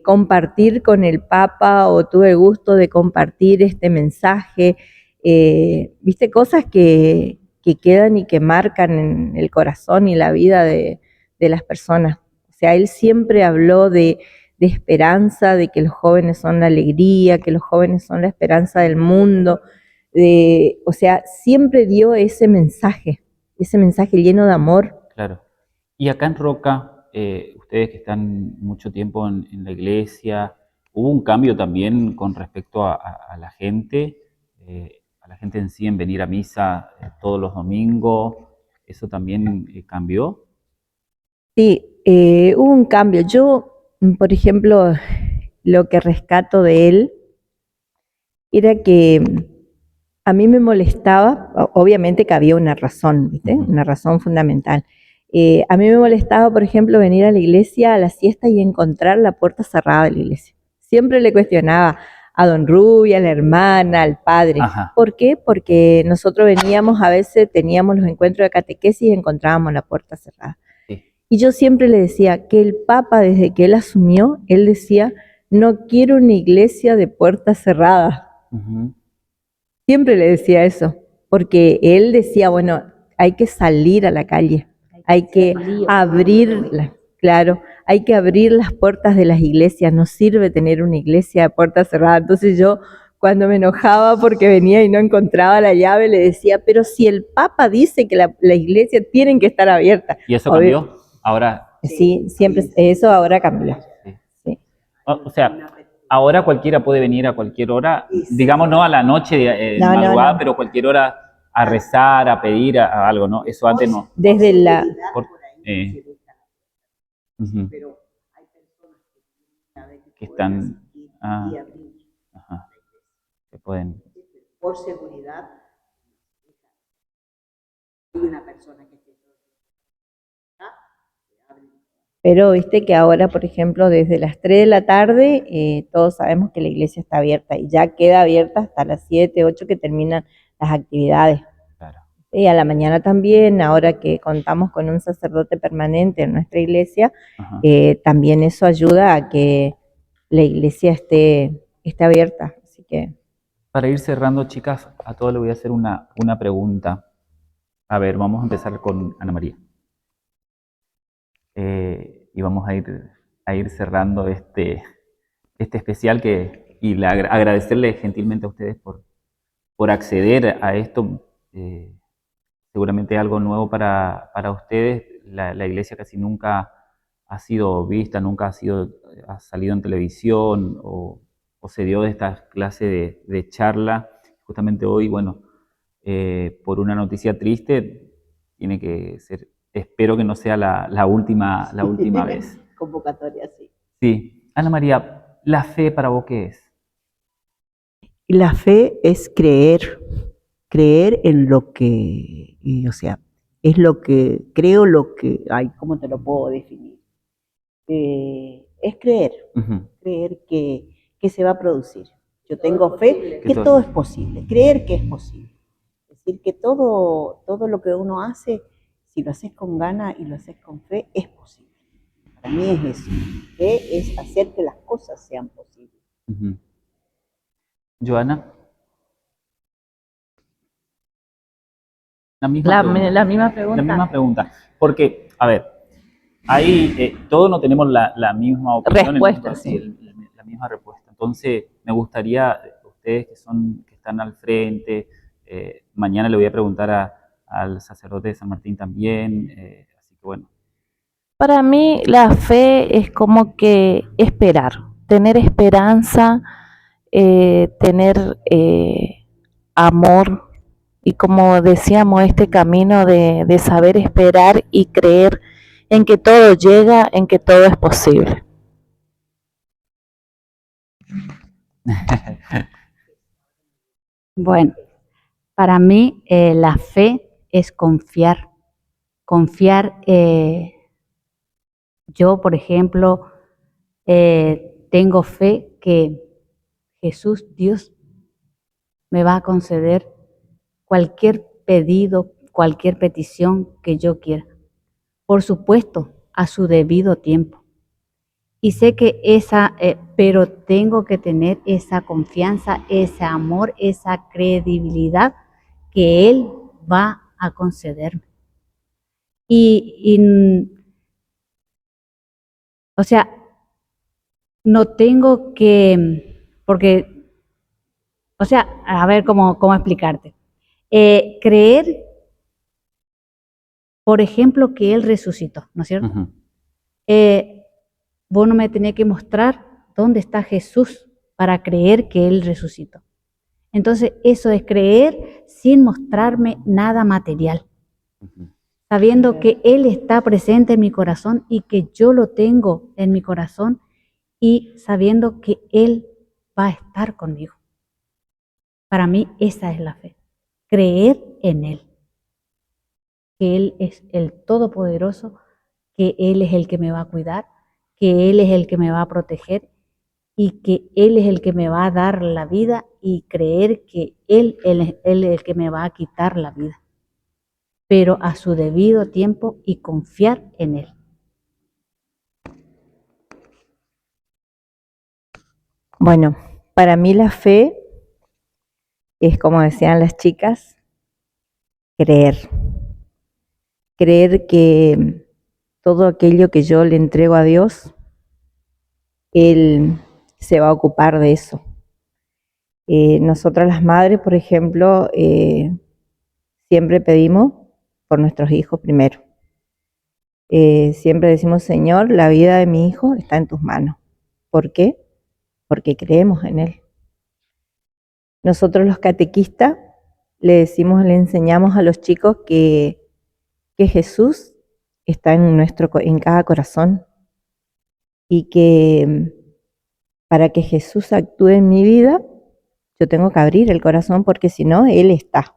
Speaker 10: compartir con el Papa o tuve el gusto de compartir este mensaje, viste, cosas que quedan y que marcan en el corazón y la vida de las personas. O sea, él siempre habló de esperanza, de que los jóvenes son la alegría, que los jóvenes son la esperanza del mundo, o sea, siempre dio ese mensaje lleno de amor.
Speaker 5: Claro. Y acá en Roca, ustedes que están mucho tiempo en la iglesia, ¿hubo un cambio también con respecto a la gente en sí en venir a misa todos los domingos? ¿Eso también cambió?
Speaker 10: Sí, hubo un cambio. Yo, por ejemplo, lo que rescato de él era que a mí me molestaba, obviamente que había una razón, ¿viste? Una razón fundamental. A mí me molestaba, por ejemplo, venir a la iglesia a la siesta y encontrar la puerta cerrada de la iglesia. Siempre le cuestionaba a don Rubia, a la hermana, al padre.
Speaker 5: Ajá.
Speaker 10: ¿Por qué? Porque nosotros veníamos, a veces teníamos los encuentros de catequesis y encontrábamos la puerta cerrada.
Speaker 5: Sí.
Speaker 10: Y yo siempre le decía que el Papa, desde que él asumió, él decía, no quiero una iglesia de puertas cerradas. Siempre le decía eso, porque él decía, bueno, hay que salir a la calle, hay que abrirla, claro, hay que abrir las puertas de las iglesias, no sirve tener una iglesia de puertas cerradas. Entonces yo, cuando me enojaba porque venía y no encontraba la llave, le decía, pero si el Papa dice que la iglesia tienen que estar abierta.
Speaker 5: ¿Y eso cambió? Ahora.
Speaker 10: Sí, siempre, eso ahora cambió.
Speaker 5: Sí. O sea, ahora cualquiera puede venir a cualquier hora, digamos no a la noche de madrugada, no. Pero cualquier hora a rezar, a pedir a algo, ¿no? Eso antes no.
Speaker 10: Desde la...
Speaker 7: Pero hay personas
Speaker 5: que están... que pueden...
Speaker 7: Por seguridad, hay una persona que esté...
Speaker 10: Pero viste que ahora, por ejemplo, desde las 3 de la tarde, todos sabemos que la iglesia está abierta y ya queda abierta hasta las 7, 8 que terminan las actividades.
Speaker 5: Claro.
Speaker 10: Y a la mañana también, ahora que contamos con un sacerdote permanente en nuestra iglesia, también eso ayuda a que la iglesia esté abierta. Así que...
Speaker 5: Para ir cerrando, chicas, a todos les voy a hacer una pregunta. A ver, vamos a empezar con Ana María. Y vamos a ir cerrando este especial y agradecerle gentilmente a ustedes por acceder a esto. Seguramente algo nuevo para ustedes. La iglesia casi nunca ha sido vista, nunca ha salido en televisión o se dio de esta clase de charla. Justamente hoy, bueno, por una noticia triste, tiene que ser... Espero que no sea la última vez.
Speaker 7: Convocatoria, sí.
Speaker 5: Sí. Ana María, ¿la fe para vos qué es?
Speaker 7: La fe es creer en lo que, o sea, es lo que creo, ay, ¿cómo te lo puedo definir? Es creer, creer que se va a producir. Yo tengo fe que todo es posible, creer que es posible. Es decir, que todo lo que uno hace, si lo haces con gana y lo haces con fe, es posible. Para mí es eso. Fe es hacer que las cosas sean posibles.
Speaker 5: Joana. La
Speaker 8: misma pregunta.
Speaker 5: La misma pregunta. Porque, a ver, ahí todos no tenemos la misma opinión.
Speaker 8: Respuesta, sí.
Speaker 5: La misma respuesta. Entonces, me gustaría, ustedes que están al frente, mañana le voy a preguntar al sacerdote de San Martín también, así que bueno.
Speaker 8: Para mí la fe es como que esperar, tener esperanza, tener amor y como decíamos, este camino de saber esperar y creer en que todo llega, en que todo es posible.
Speaker 9: Bueno, para mí la fe es confiar. Confiar, yo por ejemplo, tengo fe que Jesús, Dios, me va a conceder cualquier pedido, cualquier petición que yo quiera. Por supuesto, a su debido tiempo. Y sé que pero tengo que tener esa confianza, ese amor, esa credibilidad que Él va a concederme. O sea, no tengo que, porque, o sea, a ver cómo explicarte. Creer, por ejemplo, que Él resucitó, ¿no es cierto? Vos no me tenés que mostrar dónde está Jesús para creer que Él resucitó. Entonces, eso es creer sin mostrarme nada material. Sabiendo que Él está presente en mi corazón y que yo lo tengo en mi corazón y sabiendo que Él va a estar conmigo. Para mí esa es la fe, creer en Él, que Él es el Todopoderoso, que Él es el que me va a cuidar, que Él es el que me va a proteger y que Él es el que me va a dar la vida y creer que Él es el que me va a quitar la vida, pero a su debido tiempo y confiar en Él.
Speaker 10: Bueno, para mí la fe es, como decían las chicas, creer. Creer que todo aquello que yo le entrego a Dios, Él se va a ocupar de eso. Nosotras las madres, por ejemplo, siempre pedimos por nuestros hijos primero. Siempre decimos, Señor, la vida de mi hijo está en tus manos. ¿Por qué? Porque creemos en Él. Nosotros los catequistas le enseñamos a los chicos que Jesús está en cada corazón y que para que Jesús actúe en mi vida, yo tengo que abrir el corazón porque si no, Él está.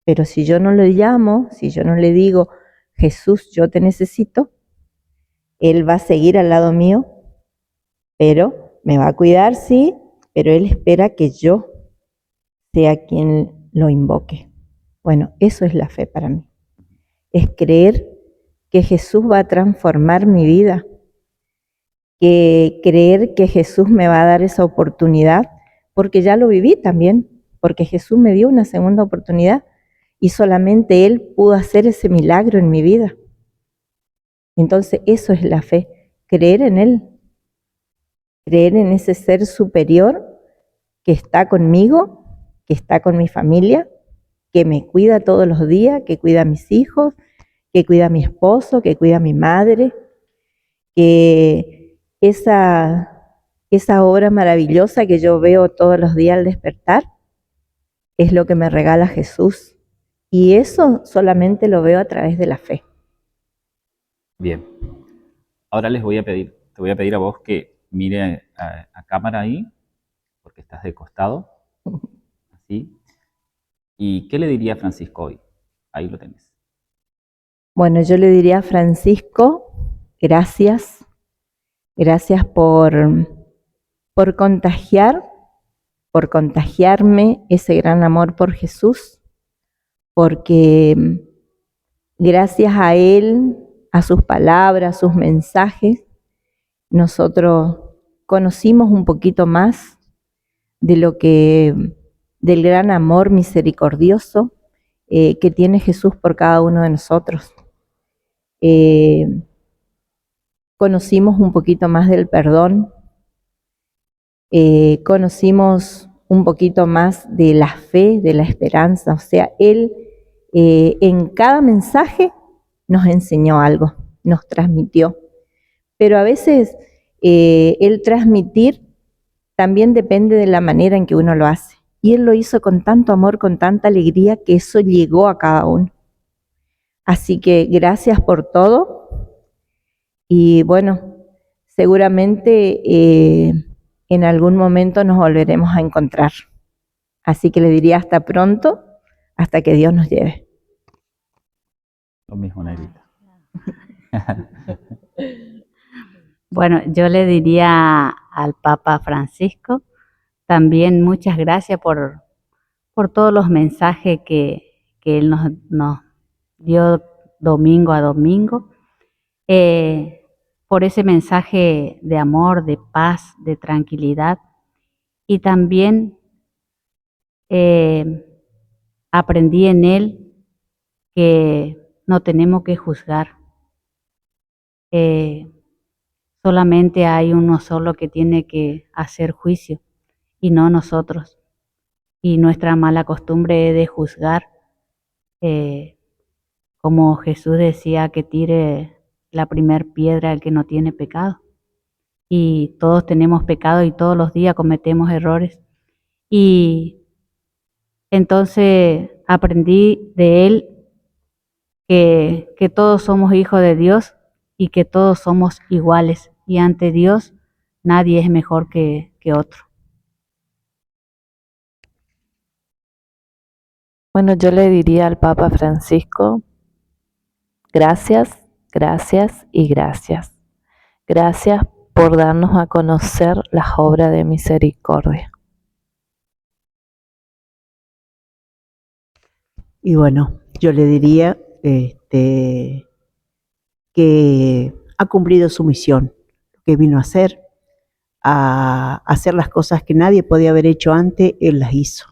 Speaker 10: Pero si yo no le llamo, si yo no le digo, Jesús, yo te necesito, Él va a seguir al lado mío, pero me va a cuidar, sí, pero Él espera que yo sea quien lo invoque. Bueno, eso es la fe para mí. Es creer que Jesús va a transformar mi vida, que creer que Jesús me va a dar esa oportunidad, porque ya lo viví también, porque Jesús me dio una segunda oportunidad y solamente Él pudo hacer ese milagro en mi vida. Entonces eso es la fe, creer en Él, creer en ese ser superior que está conmigo, que está con mi familia, que me cuida todos los días, que cuida a mis hijos, que cuida a mi esposo, que cuida a mi madre, que esa obra maravillosa que yo veo todos los días al despertar es lo que me regala Jesús. Y eso solamente lo veo a través de la fe.
Speaker 5: Bien. Ahora les voy a pedir te voy a pedir a vos que mire a cámara ahí, porque estás de costado, así. ¿Y qué le diría a Francisco hoy? Ahí lo tenés.
Speaker 10: Bueno, yo le diría a Francisco, gracias. Gracias por contagiarme ese gran amor por Jesús, porque gracias a Él, a sus palabras, a sus mensajes, nosotros conocimos un poquito más del gran amor misericordioso que tiene Jesús por cada uno de nosotros. Conocimos un poquito más del perdón, conocimos un poquito más de la fe, de la esperanza. O sea, Él en cada mensaje nos enseñó algo, nos transmitió. Pero a veces el transmitir también depende de la manera en que uno lo hace. Y Él lo hizo con tanto amor, con tanta alegría, que eso llegó a cada uno. Así que gracias por todo. Y bueno, seguramente en algún momento nos volveremos a encontrar. Así que le diría hasta pronto, hasta que Dios nos lleve.
Speaker 5: Lo mismo, Negrita.
Speaker 9: Bueno, yo le diría al Papa Francisco también muchas gracias por todos los mensajes que él nos dio domingo a domingo, por ese mensaje de amor, de paz, de tranquilidad, y también aprendí en él que no tenemos que juzgar. Solamente hay uno solo que tiene que hacer juicio y no nosotros. Y nuestra mala costumbre es de juzgar, como Jesús decía, que tire la primer piedra el que no tiene pecado. Y todos tenemos pecado y todos los días cometemos errores. Y entonces aprendí de él que todos somos hijos de Dios y que todos somos iguales. Y ante Dios nadie es mejor que otro.
Speaker 8: Bueno, yo le diría al Papa Francisco, gracias, gracias y gracias. Gracias por darnos a conocer las obras de misericordia.
Speaker 7: Y bueno, yo le diría que ha cumplido su misión, que vino a hacer las cosas que nadie podía haber hecho antes, Él las hizo.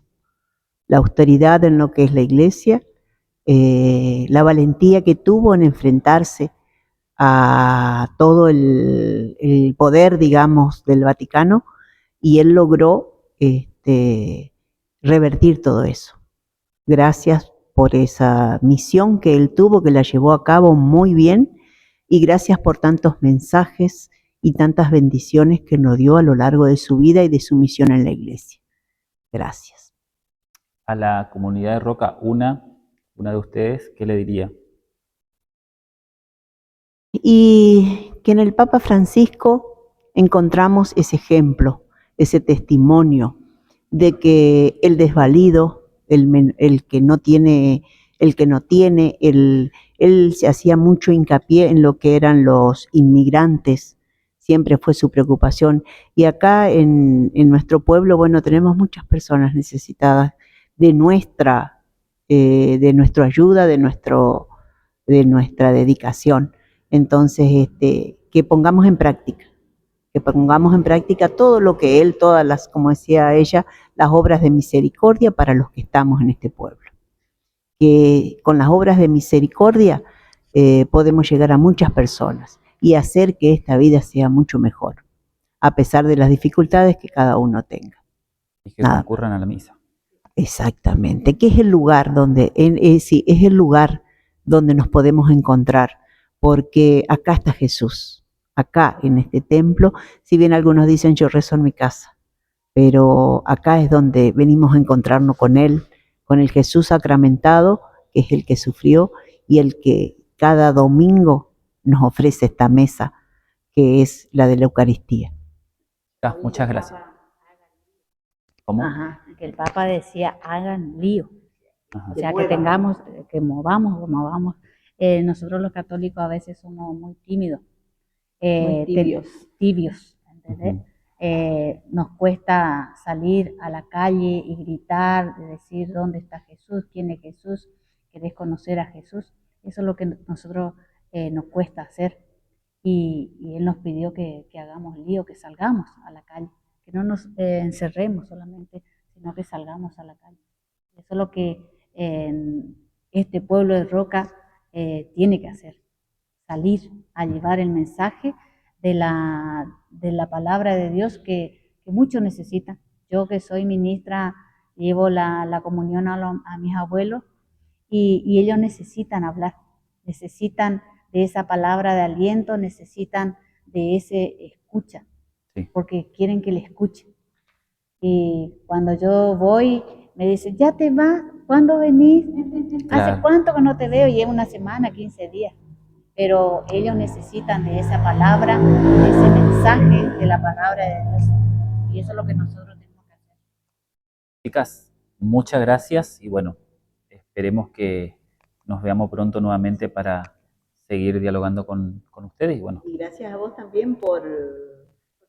Speaker 7: La austeridad en lo que es la Iglesia, la valentía que tuvo en enfrentarse a todo el poder, digamos, del Vaticano, y Él logró revertir todo eso. Gracias por esa misión que Él tuvo, que la llevó a cabo muy bien, y gracias por tantos mensajes y tantas bendiciones que nos dio a lo largo de su vida y de su misión en la Iglesia. Gracias.
Speaker 5: A la comunidad de Roca, una de ustedes, ¿qué le diría?
Speaker 7: Y que en el Papa Francisco encontramos ese ejemplo, ese testimonio de que el desvalido, el que no tiene, él se hacía mucho hincapié en lo que eran los inmigrantes, siempre fue su preocupación. Y acá en nuestro pueblo, bueno, tenemos muchas personas necesitadas de nuestra ayuda, de nuestra dedicación. Entonces, que pongamos en práctica todo lo que Él, como decía ella, las obras de misericordia para los que estamos en este pueblo. Que con las obras de misericordia podemos llegar a muchas personas y hacer que esta vida sea mucho mejor, a pesar de las dificultades que cada uno tenga.
Speaker 5: Y que concurran a la misa.
Speaker 7: Exactamente, que es el lugar donde nos podemos encontrar, porque acá está Jesús, acá en este templo. Si bien algunos dicen yo rezo en mi casa, pero acá es donde venimos a encontrarnos con Él, con el Jesús sacramentado, que es el que sufrió y el que cada domingo nos ofrece esta mesa, que es la de la Eucaristía.
Speaker 5: Muchas gracias. ¿Cómo?
Speaker 9: Ajá, que el Papa decía, hagan lío.
Speaker 5: Ajá.
Speaker 9: O sea, que tengamos, que movamos. Nosotros los católicos a veces somos muy tímidos.
Speaker 7: Muy
Speaker 9: tibios, ¿entendés? Nos cuesta salir a la calle y gritar, decir dónde está Jesús, quién es Jesús, querés conocer a Jesús. Eso es lo que nosotros nos cuesta hacer. Y Él nos pidió que hagamos lío, que salgamos a la calle, que no nos encerremos solamente, sino que salgamos a la calle. Eso es lo que este pueblo de Roca tiene que hacer, salir a llevar el mensaje de la palabra de Dios que muchos necesitan. Yo que soy ministra, llevo la comunión a mis abuelos y ellos necesitan hablar, necesitan de esa palabra de aliento, necesitan de ese escucha,
Speaker 5: Sí.
Speaker 9: porque quieren que le escuchen. Y cuando yo voy, me dicen, ¿ya te vas? ¿Cuándo venís?
Speaker 5: Claro.
Speaker 9: ¿Hace cuánto que no te veo? Llevo una semana, 15 días. Pero ellos necesitan de esa palabra, de ese mensaje de la palabra de Dios. Y eso es lo que nosotros tenemos que hacer.
Speaker 5: Chicas, muchas gracias y bueno, esperemos que nos veamos pronto nuevamente para seguir dialogando con ustedes. Y bueno,
Speaker 7: Y gracias a vos también por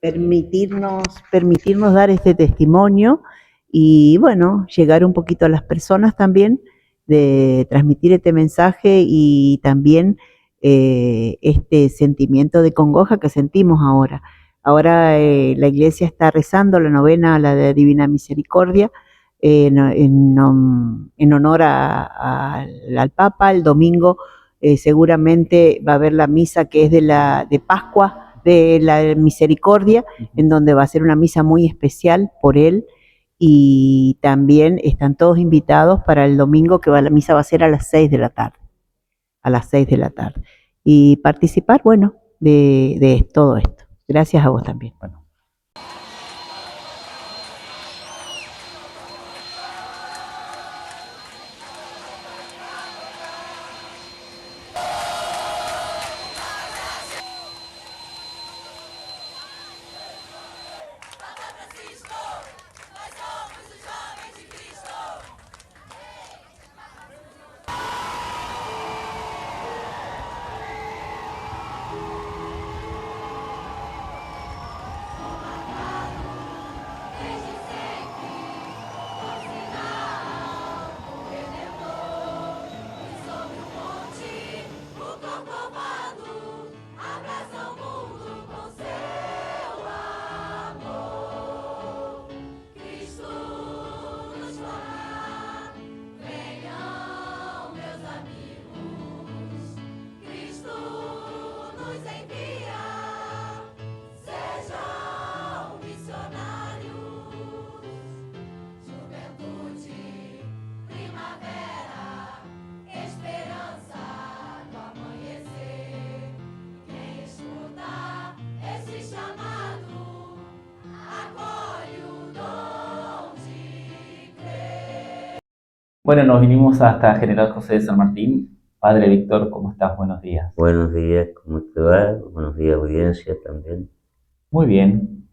Speaker 7: permitirnos dar este testimonio y bueno, llegar un poquito a las personas también, de transmitir este mensaje y también este sentimiento de congoja que sentimos ahora. Ahora la iglesia está rezando la novena a la de Divina Misericordia en honor al Papa. El domingo seguramente va a haber la misa que es de Pascua, de la Misericordia, en donde va a ser una misa muy especial por él, y también están todos invitados para el domingo, que la misa va a ser a las 6 de la tarde, y participar, bueno, de todo esto. Gracias a vos también.
Speaker 5: bueno. Bueno, nos vinimos hasta General José de San Martín. Padre Víctor, ¿cómo estás? Buenos días.
Speaker 11: Buenos días, ¿cómo te va? Buenos días, audiencia también.
Speaker 5: Muy bien.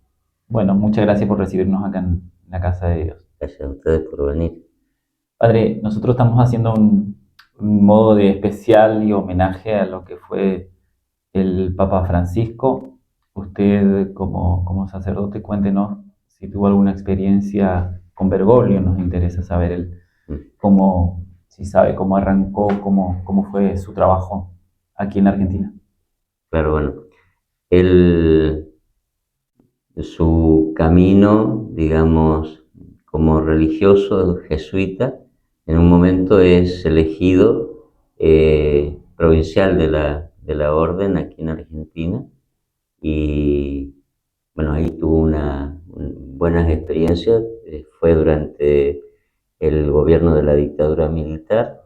Speaker 5: Bueno, muchas gracias por recibirnos acá en la Casa de Dios.
Speaker 11: Gracias a ustedes por venir.
Speaker 5: Padre, nosotros estamos haciendo un modo de especial y homenaje a lo que fue el Papa Francisco. Usted, como sacerdote, cuéntenos si tuvo alguna experiencia con Bergoglio. Nos interesa saber si sabe cómo arrancó, cómo fue su trabajo aquí en Argentina.
Speaker 11: Claro, bueno, su camino, digamos, como religioso jesuita, en un momento es elegido provincial de la orden aquí en Argentina, y bueno, ahí tuvo buenas experiencias. Fue durante el gobierno de la dictadura militar.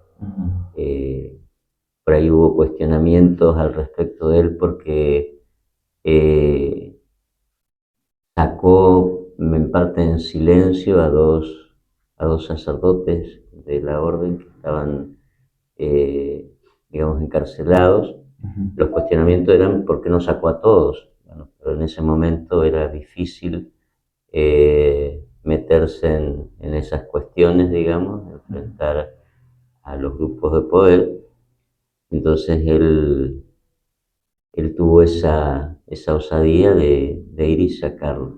Speaker 11: Por ahí hubo cuestionamientos al respecto de él porque sacó en parte en silencio a dos sacerdotes de la orden que estaban, digamos, encarcelados. Los cuestionamientos eran por qué no sacó a todos, pero en ese momento era difícil meterse en esas cuestiones, digamos, enfrentar a los grupos de poder. Entonces él tuvo esa osadía de ir y sacarlo.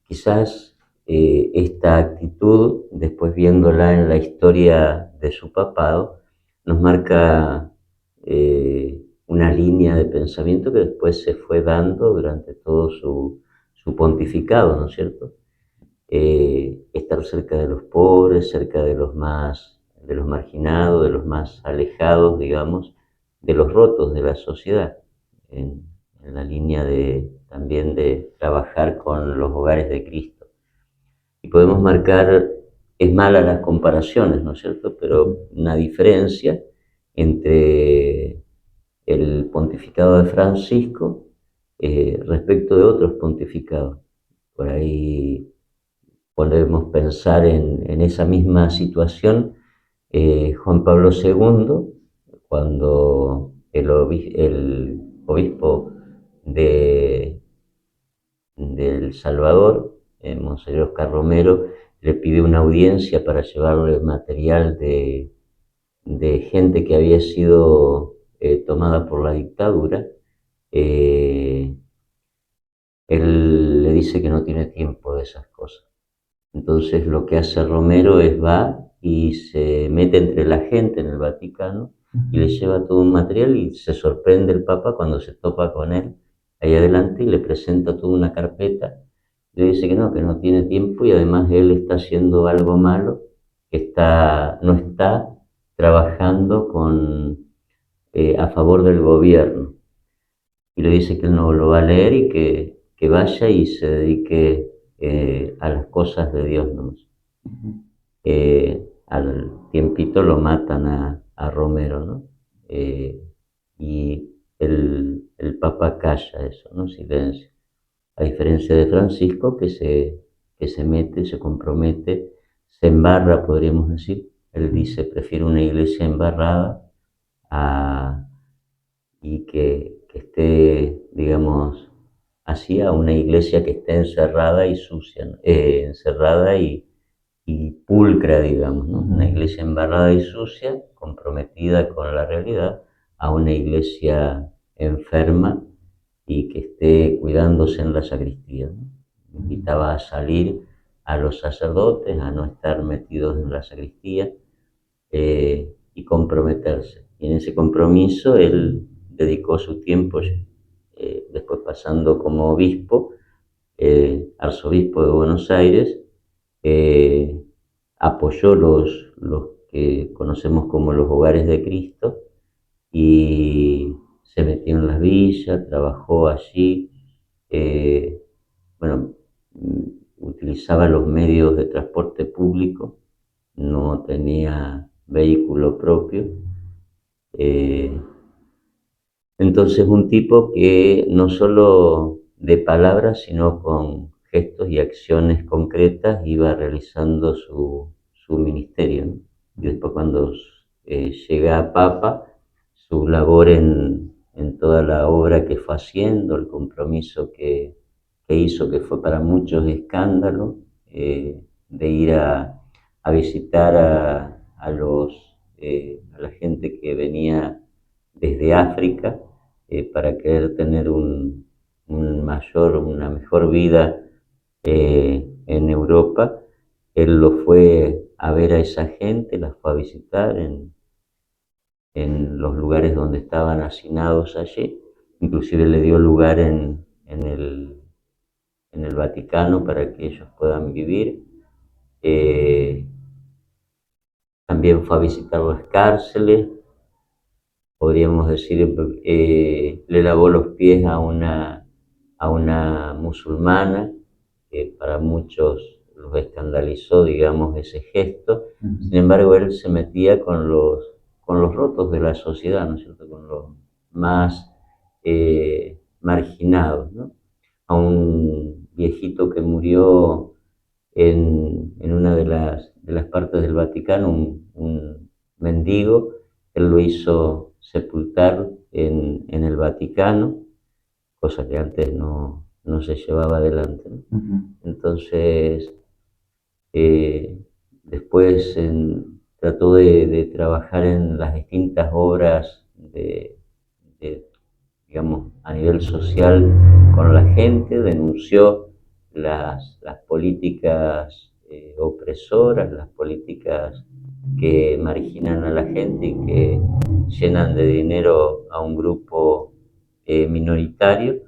Speaker 11: Quizás esta actitud, después viéndola en la historia de su papado, nos marca una línea de pensamiento que después se fue dando durante todo su pontificado, ¿no es cierto? Estar cerca de los pobres, cerca de los marginados, de los más alejados, digamos, de los rotos de la sociedad, en la línea también de trabajar con los hogares de Cristo. Y podemos marcar, es mala las comparaciones, ¿no es cierto?, pero una diferencia entre el pontificado de Francisco respecto de otros pontificados. Por ahí podemos pensar en esa misma situación Juan Pablo II, cuando el obispo de El Salvador, Monseñor Oscar Romero, le pide una audiencia para llevarle material de gente que había sido tomada por la dictadura. Él le dice que no tiene tiempo de esas cosas. Entonces lo que hace Romero es va y se mete entre la gente en el Vaticano y le lleva todo un material, y se sorprende el Papa cuando se topa con él ahí adelante y le presenta toda una carpeta. Le dice que no tiene tiempo, y además él está haciendo algo malo, que no está trabajando a favor del gobierno. Y le dice que él no lo va a leer y que vaya y se dedique a las cosas de Dios nomás. Al tiempito lo matan a Romero, ¿no? Y el Papa calla eso, ¿no? Silencio. A diferencia de Francisco, que se mete, se compromete, se embarra, podríamos decir. Él dice, prefiero una iglesia embarrada y que esté, digamos, así, a una iglesia que esté encerrada y sucia, ¿no? Encerrada y pulcra, digamos, ¿no? Una iglesia embarrada y sucia, comprometida con la realidad, a una iglesia enferma y que esté cuidándose en la sacristía, ¿no? Invitaba a salir a los sacerdotes, a no estar metidos en la sacristía y comprometerse. Y en ese compromiso él dedicó su tiempo, después pasando como obispo, arzobispo de Buenos Aires, apoyó los que conocemos como los hogares de Cristo, y se metió en las villas, trabajó allí, utilizaba los medios de transporte público, no tenía vehículo propio. Entonces un tipo que no solo de palabras, sino con gestos y acciones concretas iba realizando su ministerio, ¿no? Y después cuando llega a Papa, su labor en toda la obra que fue haciendo, el compromiso que hizo, que fue para muchos escándalo, de ir a visitar a la gente que venía desde África para querer tener una mejor vida en Europa. Él lo fue a ver a esa gente, la fue a visitar en los lugares donde estaban hacinados allí, inclusive le dio lugar en el Vaticano para que ellos puedan vivir. También fue a visitar las cárceles, podríamos decir, le lavó los pies a una musulmana, que para muchos los escandalizó, digamos, ese gesto. Sin embargo, él se metía con los rotos de la sociedad, ¿no es cierto?, con los más marginados, ¿no? A un viejito que murió en una de las partes del Vaticano, un mendigo, él lo hizo sepultar en el Vaticano cosa que antes no se llevaba adelante, ¿no? Entonces, después trató de trabajar en las distintas obras digamos, a nivel social con la gente, denunció las políticas opresoras, las políticas que marginan a la gente y que llenan de dinero a un grupo minoritario,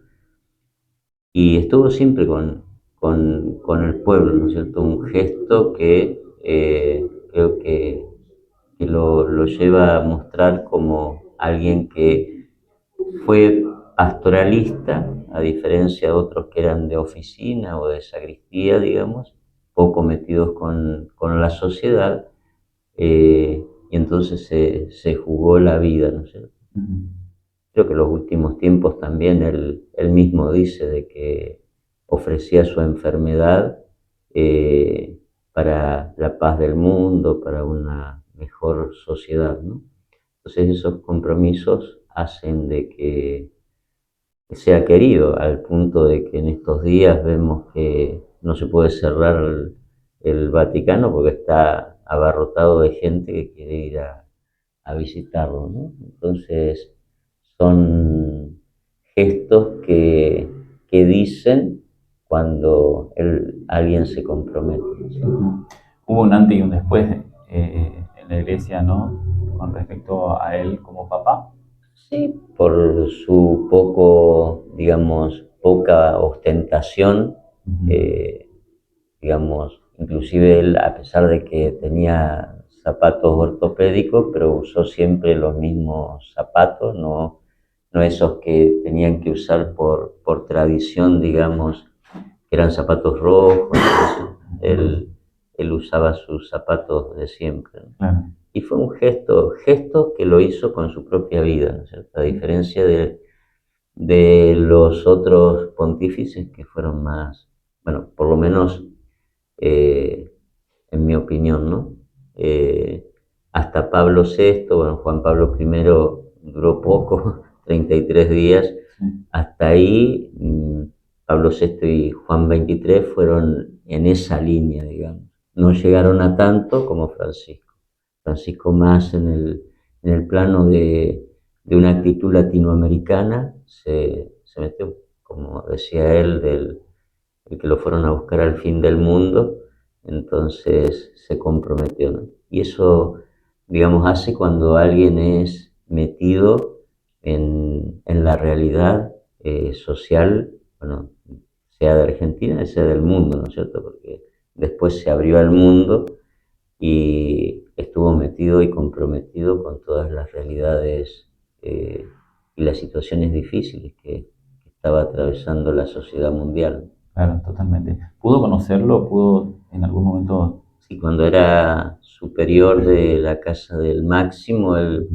Speaker 11: y estuvo siempre con el pueblo, ¿no es cierto? Un gesto que creo que lo lleva a mostrar como alguien que fue pastoralista, a diferencia de otros que eran de oficina o de sacristía, digamos, poco metidos con la sociedad, y entonces se jugó la vida, ¿no es cierto? Creo que en los últimos tiempos también él mismo dice de que ofrecía su enfermedad para la paz del mundo, para una mejor sociedad, ¿no? Entonces esos compromisos hacen de que sea querido, al punto de que en estos días vemos que no se puede cerrar el Vaticano porque está abarrotado de gente que quiere ir a visitarlo, ¿no? Entonces son gestos que dicen cuando alguien se compromete, ¿no?
Speaker 5: Hubo un antes y un después en la iglesia, ¿no? Con respecto a él como papá.
Speaker 11: Sí, por su poca ostentación, digamos, inclusive él, a pesar de que tenía zapatos ortopédicos, pero usó siempre los mismos zapatos, no esos que tenían que usar por tradición, digamos, que eran zapatos rojos. Él usaba sus zapatos de siempre, ¿no?
Speaker 5: Claro.
Speaker 11: Y fue un gesto que lo hizo con su propia vida, ¿no es cierto? A diferencia de los otros pontífices que fueron más, bueno, por lo menos en mi opinión, ¿no? Hasta Pablo VI, bueno, Juan Pablo I duró poco, 33 días, hasta ahí Pablo VI y Juan XXIII fueron en esa línea, digamos. No llegaron a tanto como Francisco. Francisco más en el plano de una actitud latinoamericana, se metió, como decía él, del que lo fueron a buscar al fin del mundo, entonces se comprometió, ¿no? Y eso, digamos, hace cuando alguien es metido en la realidad social, bueno, sea de Argentina, sea del mundo, ¿no es cierto? Porque después se abrió al mundo y estuvo metido y comprometido con todas las realidades y las situaciones difíciles que estaba atravesando la sociedad mundial.
Speaker 5: Claro, totalmente. ¿Pudo conocerlo? ¿Pudo en algún momento?
Speaker 11: Sí, cuando era superior de la Casa del Máximo, él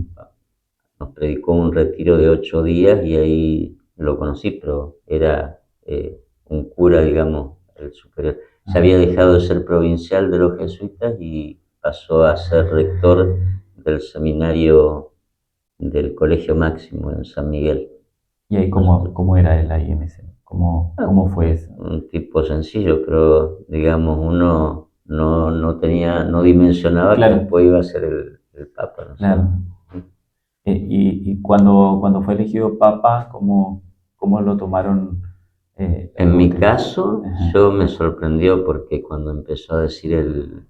Speaker 11: nos predicó un retiro de 8 días y ahí lo conocí, pero era un cura, digamos, el superior. Se había dejado de ser provincial de los jesuitas y pasó a ser rector del seminario del Colegio Máximo en San Miguel.
Speaker 5: ¿Y ahí cómo era él ahí en ese? ¿Cómo fue eso?
Speaker 11: Un tipo sencillo, pero digamos, uno no dimensionaba
Speaker 5: Claro.
Speaker 11: que después iba a ser el Papa, ¿no?
Speaker 5: Claro. Y cuando fue elegido Papa, ¿cómo lo tomaron?
Speaker 11: En mi caso, yo me sorprendió porque cuando empezó a decir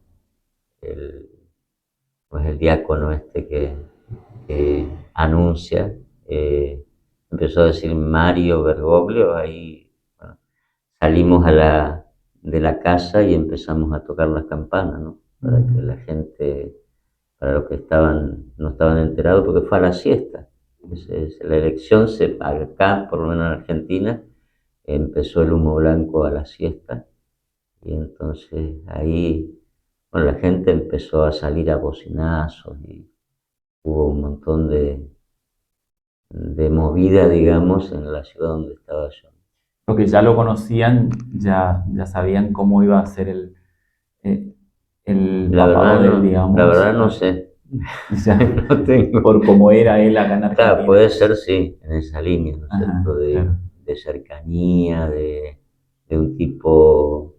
Speaker 11: pues el diácono que anuncia, empezó a decir Mario Bergoglio, ahí bueno, salimos de la casa y empezamos a tocar las campanas, ¿no? Para que la gente, para los que no estaban enterados, porque fue a la siesta. La elección, acá, por lo menos en Argentina, empezó el humo blanco a la siesta y entonces ahí, bueno, la gente empezó a salir a bocinazos y hubo un montón de movida, digamos, en la ciudad donde estaba yo.
Speaker 5: Porque ya lo conocían, ya sabían cómo iba a ser el papado de él, digamos.
Speaker 11: La verdad no sé.
Speaker 5: Ya, no tengo. Por cómo era él acá en Argentina.
Speaker 11: Claro, puede ser, sí, en esa línea, ¿no es cierto?
Speaker 5: Claro.
Speaker 11: de cercanía, de un tipo,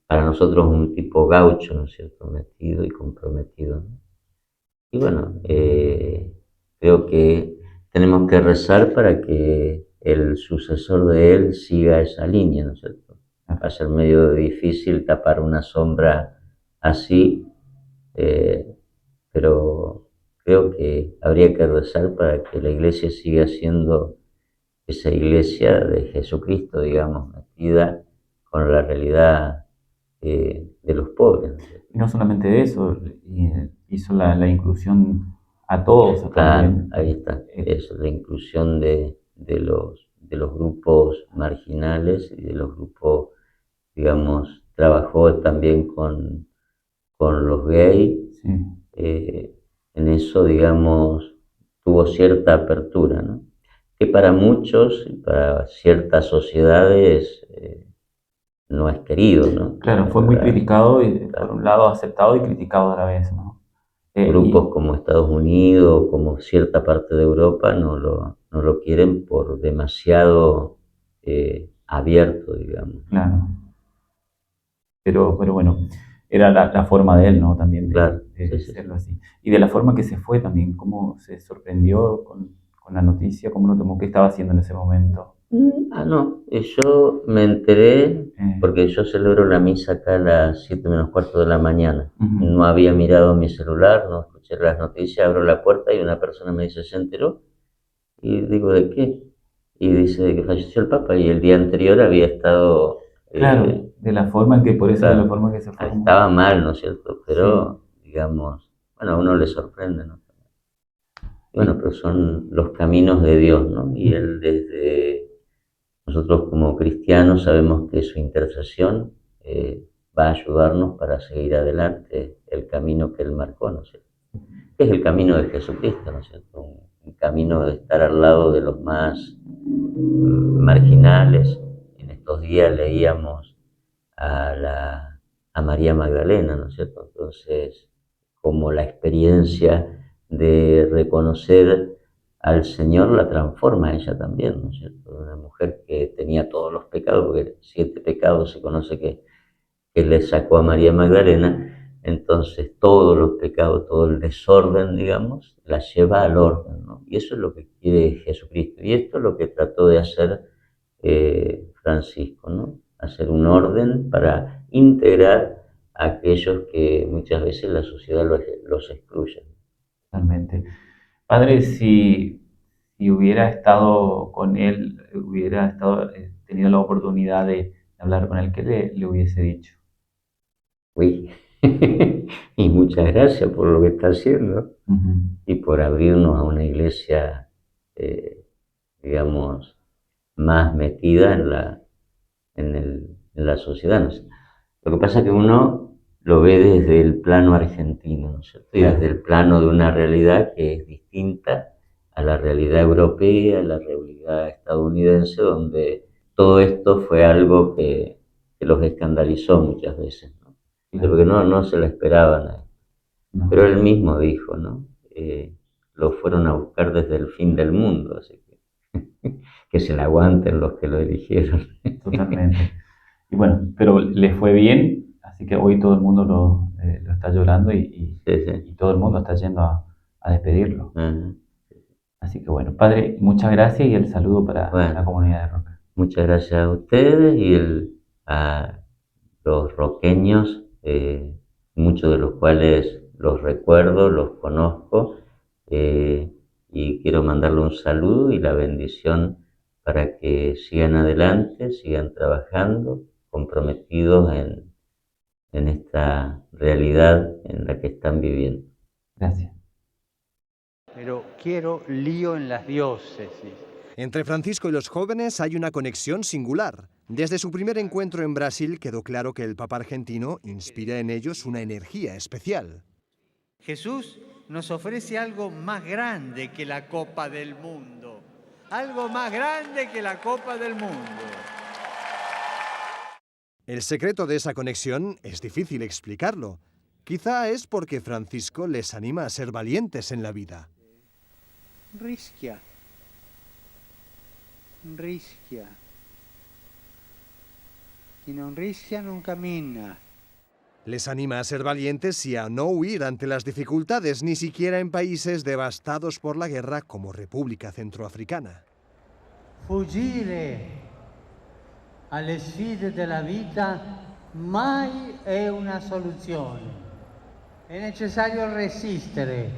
Speaker 11: para nosotros un tipo gaucho, ¿no es cierto?, metido y comprometido, ¿no? Y bueno, creo que tenemos que rezar para que el sucesor de él siga esa línea, ¿no es cierto? Va a ser medio difícil tapar una sombra así, pero creo que habría que rezar para que la iglesia siga siendo esa iglesia de Jesucristo, digamos, metida con la realidad de los pobres, ¿no es cierto?
Speaker 5: Y no solamente eso, hizo la inclusión a todos también.
Speaker 11: Ahí está, eso, la inclusión de los grupos marginales y de los grupos, digamos, trabajó también con los gays.
Speaker 5: Sí.
Speaker 11: En eso, digamos, tuvo cierta apertura, ¿no? Que para muchos, para ciertas sociedades, no es querido, ¿no?
Speaker 5: Claro, fue muy criticado, y por un lado aceptado y criticado a la vez, ¿no?
Speaker 11: Grupos como Estados Unidos, como cierta parte de Europa, no lo quieren por demasiado abierto, digamos.
Speaker 5: Claro. Pero bueno, era la forma de él, ¿no? También
Speaker 11: Claro,
Speaker 5: de serlo así. Y de la forma que se fue también, cómo se sorprendió con la noticia, cómo lo tomó, qué estaba haciendo en ese momento.
Speaker 11: No, yo me enteré porque yo celebro la misa acá a las 7 menos cuarto de la mañana. No había mirado mi celular, no escuché las noticias, abro la puerta y una persona me dice, ¿se enteró? Y digo, ¿de qué? Y dice que falleció el Papa y el día anterior había estado...
Speaker 5: Claro, de la forma en que, por eso
Speaker 11: claro,
Speaker 5: de la forma en que se fue.
Speaker 11: Estaba mal, ¿no es cierto? Pero, digamos, bueno, a uno le sorprende, ¿no? Bueno, pero son los caminos de Dios, ¿no? Y Él desde... Nosotros como cristianos sabemos que su intercesión va a ayudarnos para seguir adelante el camino que Él marcó, ¿no es cierto? Que es el camino de Jesucristo, ¿no es cierto? Un camino de estar al lado de los más marginales. En estos días leíamos a María Magdalena, ¿no es cierto? Entonces, como la experiencia de reconocer al Señor la transforma a ella también, ¿no es cierto? Una mujer que tenía todos los pecados, porque 7 pecados se conoce que le sacó a María Magdalena, entonces todos los pecados, todo el desorden, digamos, la lleva al orden, ¿no? Y eso es lo que quiere Jesucristo. Y esto es lo que trató de hacer Francisco, ¿no? Hacer un orden para integrar a aquellos que muchas veces la sociedad los excluye.
Speaker 5: Totalmente. Padre, si hubiera estado con él, hubiera tenido la oportunidad de hablar con él, ¿qué le hubiese dicho?
Speaker 11: Uy, y muchas gracias por lo que está haciendo y por abrirnos a una iglesia, digamos, más metida en la sociedad, ¿no? Lo que pasa es que uno lo ve desde el plano argentino, ¿no es cierto? Y desde el plano de una realidad que es distinta a la realidad europea, a la realidad estadounidense, donde todo esto fue algo que los escandalizó muchas veces, ¿no? Porque no se lo esperaban. Pero él mismo dijo, ¿no? Lo fueron a buscar desde el fin del mundo, así que se la aguanten los que lo eligieron.
Speaker 5: Totalmente. Y bueno, pero le fue bien, así que hoy todo el mundo lo está llorando y todo el mundo está yendo a despedirlo. Así que bueno, Padre, muchas gracias y el saludo para la comunidad de Roca.
Speaker 11: Muchas gracias a ustedes y a los roqueños, muchos de los cuales los recuerdo, los conozco, y quiero mandarle un saludo y la bendición para que sigan adelante, sigan trabajando, comprometidos en esta realidad en la que están viviendo.
Speaker 5: Gracias.
Speaker 2: Pero quiero lío en las diócesis.
Speaker 12: Entre Francisco y los jóvenes hay una conexión singular. Desde su primer encuentro en Brasil quedó claro que el Papa argentino inspira en ellos una energía especial.
Speaker 13: Jesús nos ofrece algo más grande que la Copa del Mundo. Algo más grande que la Copa del Mundo.
Speaker 12: El secreto de esa conexión es difícil explicarlo. Quizá es porque Francisco les anima a ser valientes en la vida.
Speaker 3: Rischia.
Speaker 2: rischia. Chi non rischia non cammina.
Speaker 12: Les anima a ser valientes y a no huir ante las dificultades, ni siquiera en países devastados por la guerra como República Centroafricana.
Speaker 13: Fuggire alle sfide della vita mai è una soluzione. È necessario resistere,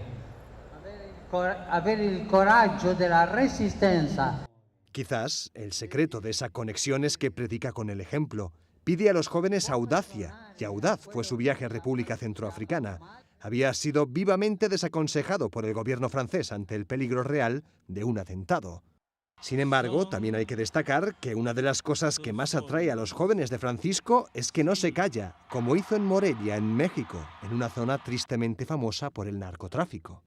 Speaker 13: avere il coraggio della resistenza.
Speaker 12: Quizás el secreto de esa conexión es que predica con el ejemplo. Pide a los jóvenes audacia, y audaz fue su viaje a República Centroafricana. Había sido vivamente desaconsejado por el gobierno francés ante el peligro real de un atentado. Sin embargo, también hay que destacar que una de las cosas que más atrae a los jóvenes de Francisco es que no se calla, como hizo en Morelia, en México, en una zona tristemente famosa por el narcotráfico.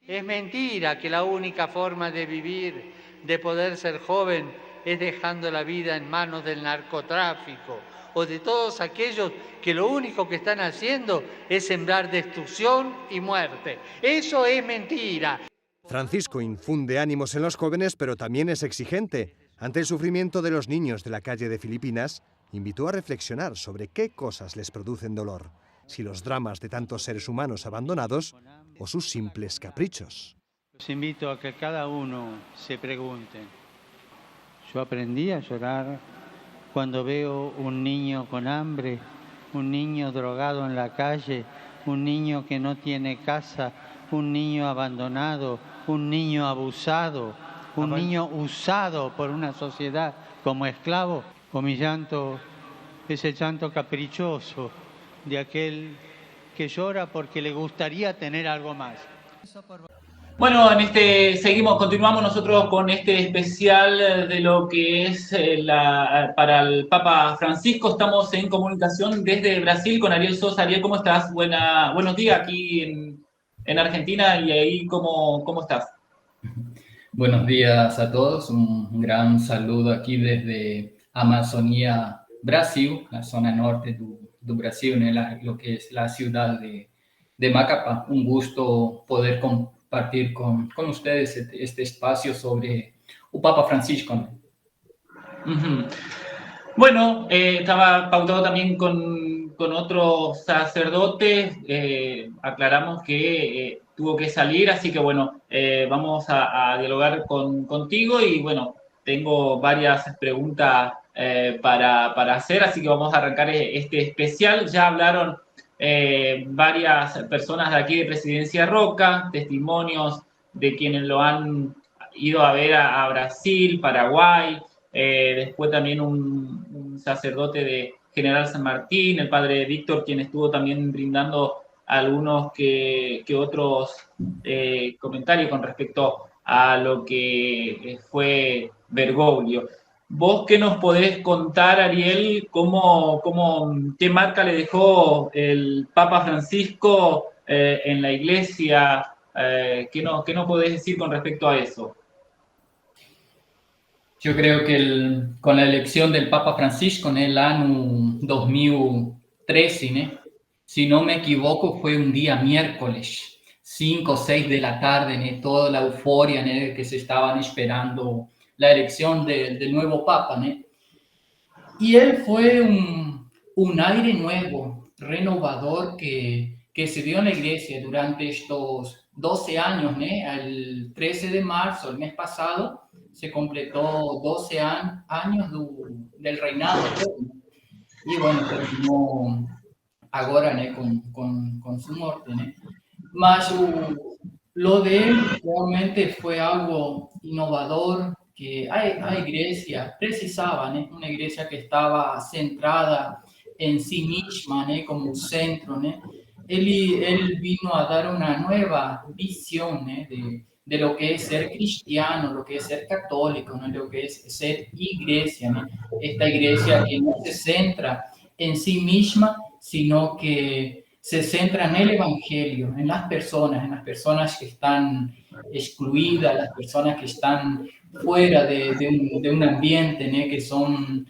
Speaker 13: Es mentira que la única forma de vivir, de poder ser joven, es dejando la vida en manos del narcotráfico o de todos aquellos que lo único que están haciendo es sembrar destrucción y muerte. Eso es mentira.
Speaker 12: Francisco infunde ánimos en los jóvenes, pero también es exigente. Ante el sufrimiento de los niños de la calle de Filipinas, invitó a reflexionar sobre qué cosas les producen dolor, si los dramas de tantos seres humanos abandonados o sus simples caprichos.
Speaker 2: Los invito a que cada uno se pregunte. Yo aprendí a llorar cuando veo un niño con hambre, un niño drogado en la calle, un niño que no tiene casa, un niño abandonado, un niño abusado, un niño usado por una sociedad como esclavo. O mi llanto es el llanto caprichoso de aquel que llora porque le gustaría tener algo más.
Speaker 5: Bueno, continuamos nosotros con este especial de lo que es para el Papa Francisco. Estamos en comunicación desde Brasil con Ariel Sosa. Ariel, ¿cómo estás? Buenos días aquí en Argentina, y ahí, ¿cómo estás?
Speaker 14: Buenos días a todos, un gran saludo aquí desde Amazonía, Brasil, la zona norte do Brasil, lo que es la ciudad de Macapá. Un gusto poder compartir con ustedes este espacio sobre el Papa Francisco.
Speaker 5: Uh-huh. Bueno, estaba pautado también con otro sacerdote. Aclaramos que tuvo que salir, así que bueno, vamos a dialogar contigo, y bueno, tengo varias preguntas para hacer, así que vamos a arrancar este especial. Ya hablaron varias personas de aquí de Residencia Roca, testimonios de quienes lo han ido a ver a Brasil, Paraguay, después también un sacerdote de General San Martín, el padre Víctor, quien estuvo también brindando algunos que otros comentarios con respecto a lo que fue Bergoglio. ¿Vos qué nos podés contar, Ariel? ¿Qué marca le dejó el Papa Francisco en la Iglesia? ¿Qué nos podés decir con respecto a eso?
Speaker 14: Yo creo que con la elección del Papa Francisco en el año 2013, si no me equivoco, fue un día miércoles, 5 o 6 de la tarde, toda la euforia que se estaban esperando la elección del nuevo Papa. Y él fue un aire nuevo, renovador, que se dio en la Iglesia durante estos 12 años. El 13 de marzo, el mes pasado, se completó 12 años del reinado. Y bueno, terminó ahora con su muerte. Mas lo de él realmente fue algo innovador, que a iglesia precisaba, una iglesia que estaba centrada en sí misma, como centro. Él vino a dar una nueva visión de lo que es ser cristiano, lo que es ser católico, lo que es ser iglesia. Esta iglesia que no se centra en sí misma, sino que se centra en el Evangelio, en las personas que están excluidas, las personas que están fuera de un ambiente, que son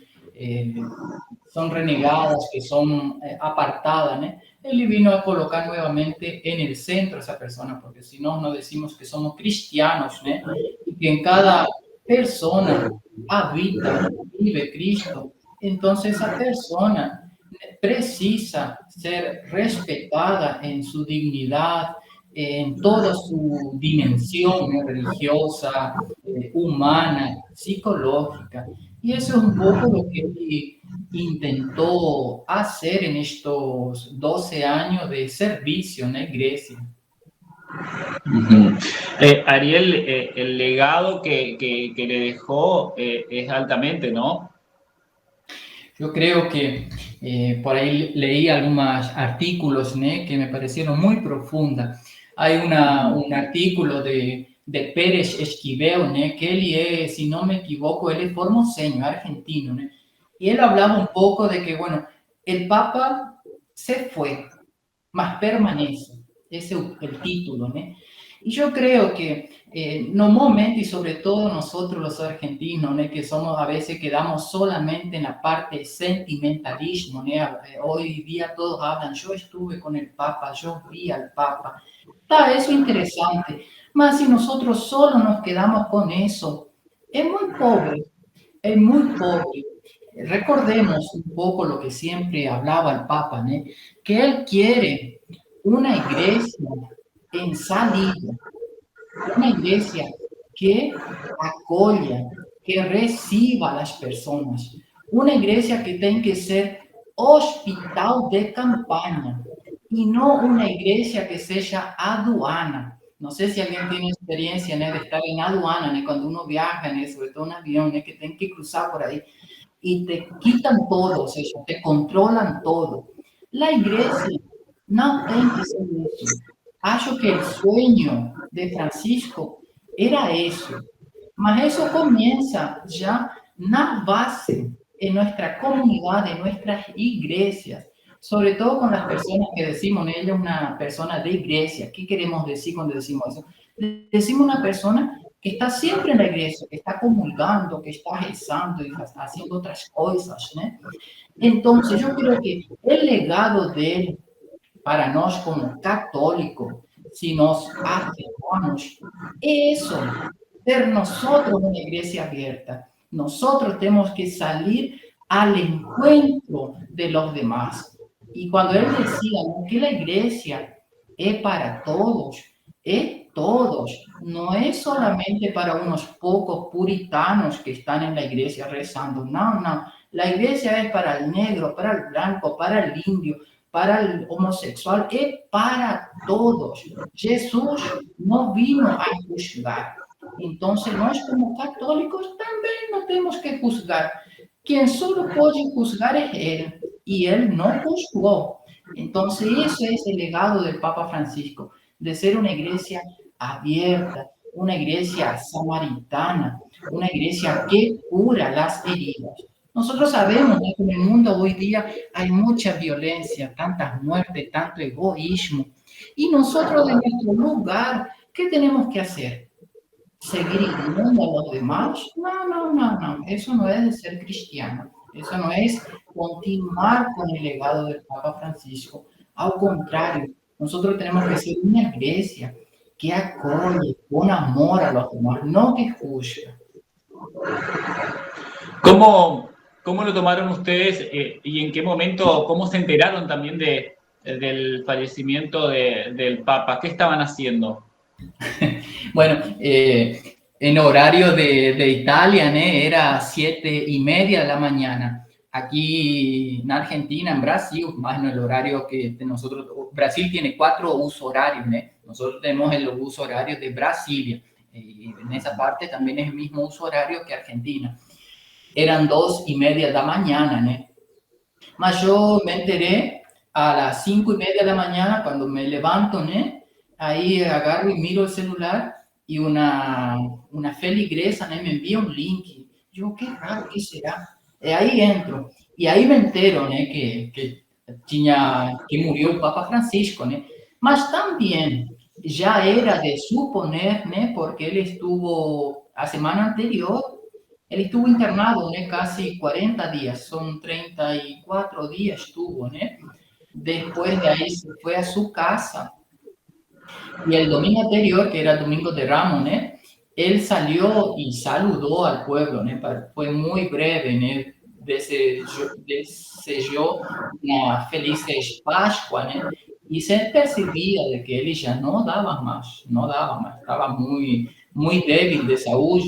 Speaker 14: renegadas, que son apartadas. Él vino a colocar nuevamente en el centro a esa persona, porque si no, no decimos que somos cristianos, y que en cada persona habita, vive Cristo, entonces esa persona precisa ser respetada en su dignidad, en toda su dimensión religiosa, humana, psicológica. Y eso es un poco lo que él intentó hacer en estos 12 años de servicio en la iglesia.
Speaker 5: Ariel, el legado que le dejó es altamente, ¿no?
Speaker 14: Yo creo que por ahí leí algunos artículos, ¿no?, que me parecieron muy profundas. Hay un artículo de Pérez Esquivel, ¿no?, que él es, si no me equivoco, él es formoseño, argentino, ¿no?, y él hablaba un poco de que, bueno, el Papa se fue, mas permanece. Ese es el título, ¿no? Y yo creo que normalmente, y sobre todo nosotros los argentinos, ¿no?, que somos, a veces quedamos solamente en la parte sentimentalismo, ¿no? Hoy día todos hablan, yo estuve con el Papa, yo vi al Papa. Está eso interesante, mas si nosotros solo nos quedamos con eso, es muy pobre, es muy pobre. Recordemos un poco lo que siempre hablaba el Papa, ¿no?, que él quiere una iglesia en salida, una iglesia que acoja, que reciba a las personas, una iglesia que tenga que ser hospital de campaña y no una iglesia que sea aduana. No sé si alguien tiene experiencia, ¿no?, de estar en aduana, ¿no?, cuando uno viaja, ¿no?, sobre todo en avión, ¿no?, que tienen que cruzar por ahí y te quitan todo, o sea, te controlan todo. La iglesia no tiene que ser eso. Acho que el sueño de Francisco era eso, mas eso comienza ya na base, en nuestra comunidad, en nuestras iglesias, sobre todo con las personas que decimos, ella es una persona de iglesia. ¿Qué queremos decir cuando decimos eso? Decimos una persona que está siempre en la iglesia, que está comulgando, que está rezando y haciendo otras cosas, ¿no? Entonces yo creo que el legado de él para nós como católicos, si nos afirmamos, eso, ser nosotros una iglesia abierta. Nosotros tenemos que salir al encuentro de los demás. Y cuando él decía, ¿no?, que la iglesia es para todos, no es solamente para unos pocos puritanos que están en la iglesia rezando, no, la iglesia es para el negro, para el blanco, para el indio, para el homosexual, es para todos. Jesús no vino a juzgar. Entonces, nós como católicos também não temos que juzgar. Quien solo puede juzgar es él, y él no juzgó. Entonces, eso es el legado del Papa Francisco, de ser una iglesia abierta, una iglesia samaritana, una iglesia que cura las heridas. Nosotros sabemos, ¿no?, que en el mundo hoy día hay mucha violencia, tantas muertes, tanto egoísmo. Y nosotros, de nuestro lugar, ¿qué tenemos que hacer? ¿Seguir ignorando a los demás? No. Eso no es de ser cristiano. Eso no es continuar con el legado del Papa Francisco. Al contrario, nosotros tenemos que ser una iglesia que acoge con amor a los demás, no que juzga.
Speaker 5: ¿Cómo lo tomaron ustedes y en qué momento, cómo se enteraron también del fallecimiento del Papa? ¿Qué estaban haciendo?
Speaker 14: Bueno, en horario de Italia, ¿no?, era 7:30 de la mañana. Aquí en Argentina, en Brasil, más en el horario que nosotros, Brasil tiene 4 usos horarios, ¿no? Nosotros tenemos el uso horario de Brasilia. Y en esa parte también es el mismo uso horario que Argentina. Eran 2:30 de la mañana, ¿no? Mas yo me enteré a las 5:30 de la mañana, cuando me levanto, ¿no? Ahí agarro y miro el celular y una feligresa, ¿no?, me envía un link. Yo, qué raro, ¿qué será? Ahí entro y ahí me entero, ¿no?, que murió el Papa Francisco, ¿no? Mas también ya era de suponer, ¿no?, porque él estuvo, la semana anterior, él estuvo internado, ¿no?, casi 40 días, son 34 días estuvo, ¿no? Después de ahí se fue a su casa. Y el domingo anterior, que era el domingo de Ramos, ¿no?, él salió y saludó al pueblo, ¿no? Fue muy breve, ¿no? Desejó una feliz Pascua, ¿no? Y se percibía de que él ya no daba más, estaba muy, muy débil de salud,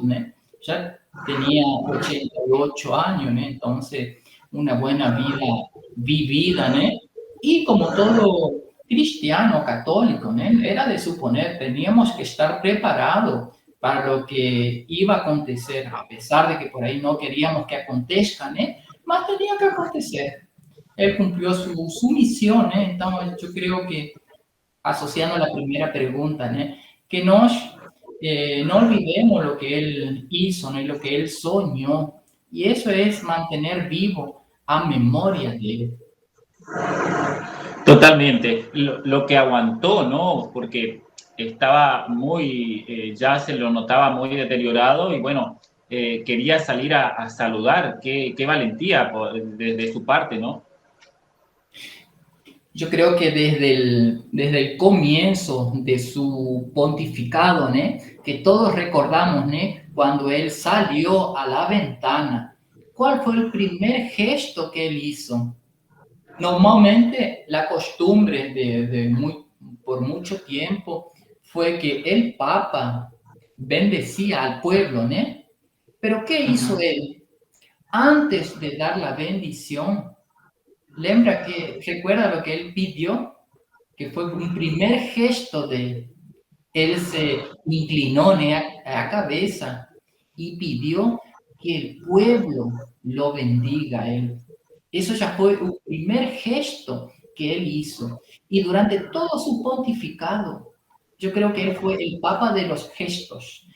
Speaker 14: ¿no? Ya tenía 88 años, ¿no? Entonces una buena vida vivida, ¿no? Y como todo cristiano católico, ¿no? Era de suponer, teníamos que estar preparados para lo que iba a acontecer, a pesar de que por ahí no queríamos que acontezca, ¿no? Más tenía que acontecer. Él cumplió su misión, ¿no? Entonces yo creo que, asociando a la primera pregunta, ¿no? Que no olvidemos lo que él hizo, ¿no? Y lo que él soñó, y eso es mantener vivo a memoria de él.
Speaker 5: Totalmente. Lo que aguantó, ¿no? Porque estaba muy, ya se lo notaba muy deteriorado y bueno, quería salir a saludar. Qué valentía desde su parte, ¿no?
Speaker 14: Yo creo que desde el comienzo de su pontificado, ¿no? Que todos recordamos, ¿no? Cuando él salió a la ventana, ¿cuál fue el primer gesto que él hizo? Normalmente la costumbre por mucho tiempo fue que el Papa bendecía al pueblo, ¿no? Pero ¿qué hizo él? Antes de dar la bendición, recuerda lo que él pidió, que fue un primer gesto de él se inclinó a la cabeza y pidió que el pueblo lo bendiga a él. Eso ya fue un primer gesto que él hizo. Y durante todo su pontificado, yo creo que él fue el papa de los gestos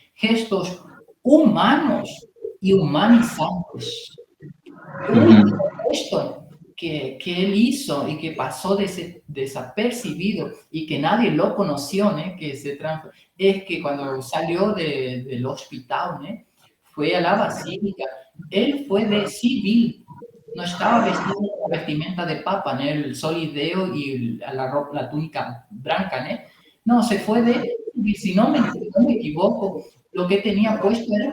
Speaker 14: humanos y humanizantes. Un gesto que él hizo y que pasó desapercibido y que nadie lo conoció, ¿no? Es que cuando salió del hospital, ¿no? Fue a la basílica, él fue de civil, no estaba vestido con la vestimenta de papa, ¿no? El solideo y la túnica blanca, ¿no? No, se fue si no me equivoco, lo que tenía puesto era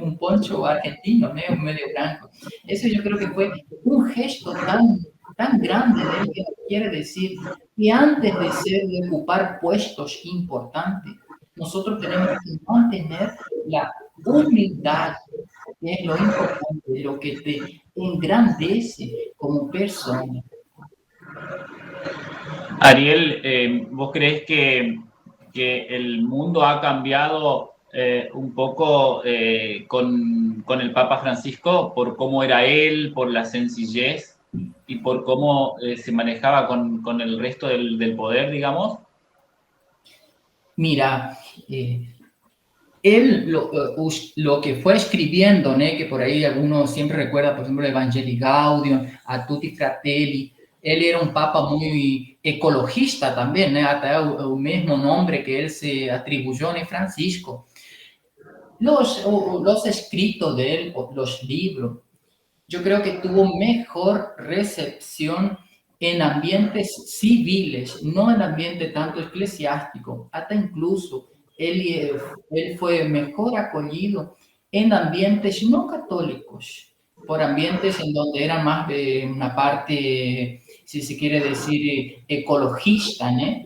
Speaker 14: un poncho argentino, ¿no? Un medio blanco. Eso yo creo que fue un gesto tan grande de él, que quiere decir que antes de ocupar puestos importantes, nosotros tenemos que mantener la humildad, que es lo importante, lo que te engrandece como persona.
Speaker 5: Ariel, ¿vos crees que el mundo ha cambiado un poco con el Papa Francisco por cómo era él, por la sencillez y por cómo se manejaba con el resto del poder, digamos?
Speaker 14: Mira, él lo que fue escribiendo, ¿no? Que por ahí algunos siempre recuerda, por ejemplo, Evangelii Gaudium, a Tutti Fratelli. Él era un papa muy ecologista también, ¿no? Hasta el mismo nombre que él se atribuyó, ¿no? Francisco. Los escritos de él, los libros, yo creo que tuvo mejor recepción en ambientes civiles, no en ambiente tanto eclesiástico, hasta incluso él fue mejor acogido en ambientes no católicos, por ambientes en donde era más de una parte, si se quiere decir, ecologista, ¿no?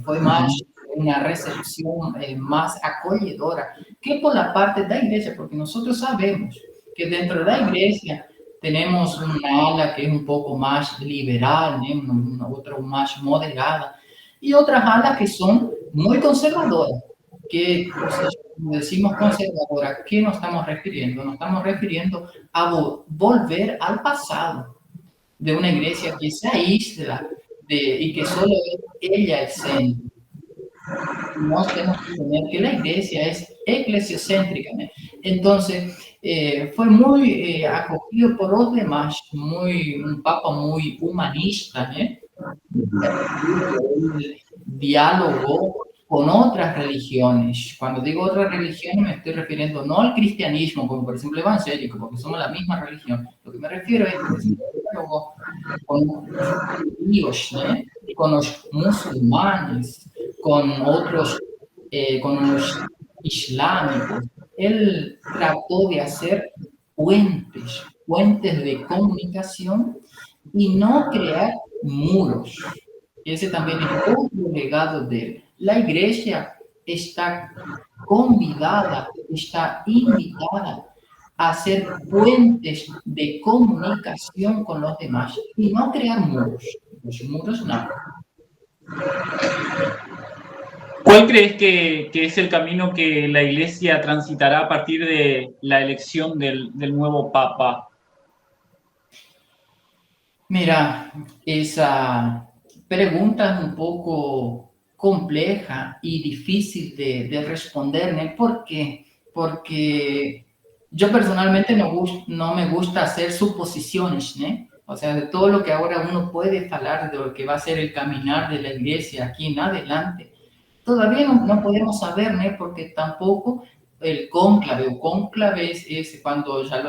Speaker 14: Fue más una recepción más acogedora que por la parte de la iglesia, porque nosotros sabemos que dentro de la iglesia tenemos una ala que es un poco más liberal, ¿no? Otra más moderada, y otras alas que son muy conservadoras. Que cuando decimos conservadora, ¿a qué nos estamos refiriendo? Nos estamos refiriendo a volver al pasado de una iglesia que se aísla y que solo es ella el centro. No tenemos que tener que la iglesia es eclesiocéntrica, ¿no? Entonces, fue muy acogido por los demás, un papa muy humanista, ¿no? Diálogo con otras religiones. Cuando digo otras religiones me estoy refiriendo no al cristianismo, como por ejemplo evangélico, porque somos la misma religión. Lo que me refiero es que diálogo con los judíos, ¿no? Con los musulmanes, con otros con los islámicos, él trató de hacer puentes de comunicación y no crear muros. Ese también es otro legado de él. La iglesia está convidada, está invitada a hacer puentes de comunicación con los demás y no crear muros. Los muros no.
Speaker 5: ¿Cuál crees que es el camino que la Iglesia transitará a partir de la elección del nuevo Papa?
Speaker 14: Mira, esa pregunta es un poco compleja y difícil de responder, ¿no? ¿Por qué? Porque yo personalmente no me gusta hacer suposiciones, ¿no? O sea, de todo lo que ahora uno puede hablar de lo que va a ser el caminar de la iglesia aquí en adelante, todavía no podemos saber, ¿no? Porque tampoco el cónclave es cuando ya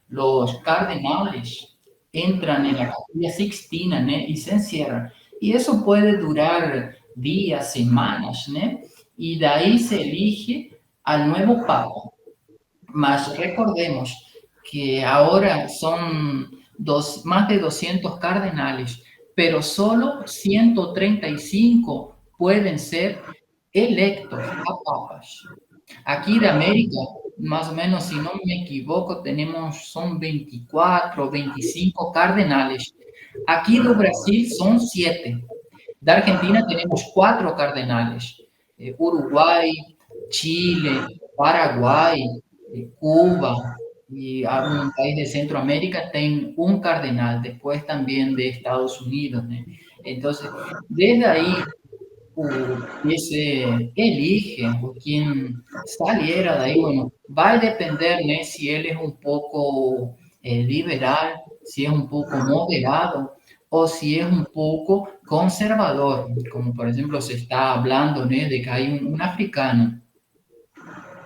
Speaker 14: los cardenales entran en la Capilla Sixtina, ¿no? Y se encierran. Y eso puede durar días, semanas, ¿no? Y de ahí se elige al nuevo Papa. Mas recordemos que ahora son más de 200 cardenales, pero solo 135 pueden ser electos a papas. Aquí de América, más o menos, si no me equivoco, son 24 25 cardenales. Aquí de Brasil son 7. De Argentina tenemos 4 cardenales. Uruguay, Chile, Paraguay, Cuba y algún país de Centroamérica tienen un cardenal, después también de Estados Unidos, ¿no? Entonces, desde ahí se elige o quien saliera de ahí, bueno, va a depender, ¿no? Si él es un poco liberal, si es un poco moderado o si es un poco conservador, como por ejemplo se está hablando, ¿no? De que hay un africano,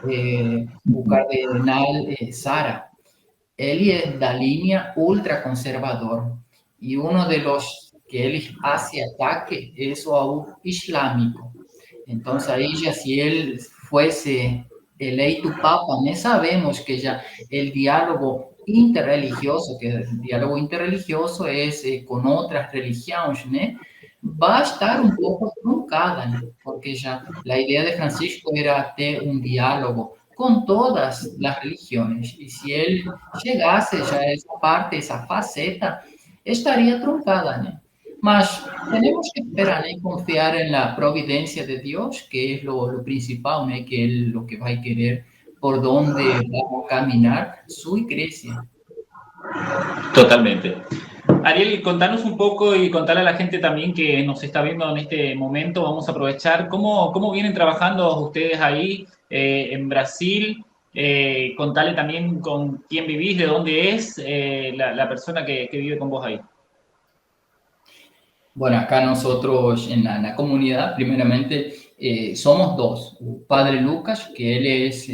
Speaker 14: o cardenal Sara. Él es de línea ultraconservador y uno de los que él hace ataque es o islámico. Entonces ahí ya si él fuese eleito papa, no sabemos que ya el diálogo interreligioso, que el diálogo interreligioso es con otras religiones, ¿no? Va a estar un poco truncada, ¿no? Porque ya la idea de Francisco era tener un diálogo con todas las religiones, y si él llegase ya a esa parte, esa faceta, estaría truncada, ¿no? Mas tenemos que esperar y confiar en la providencia de Dios, que es lo principal, ¿no? Que es lo que va a querer, por dónde va a caminar su iglesia.
Speaker 5: Totalmente. Ariel, contanos un poco y contarle a la gente también que nos está viendo en este momento. Vamos a aprovechar cómo vienen trabajando ustedes ahí en Brasil. Contarle también con quién vivís, de dónde es la persona que vive con vos ahí.
Speaker 14: Bueno, acá nosotros en la comunidad, primeramente, somos dos. Padre Lucas, que él es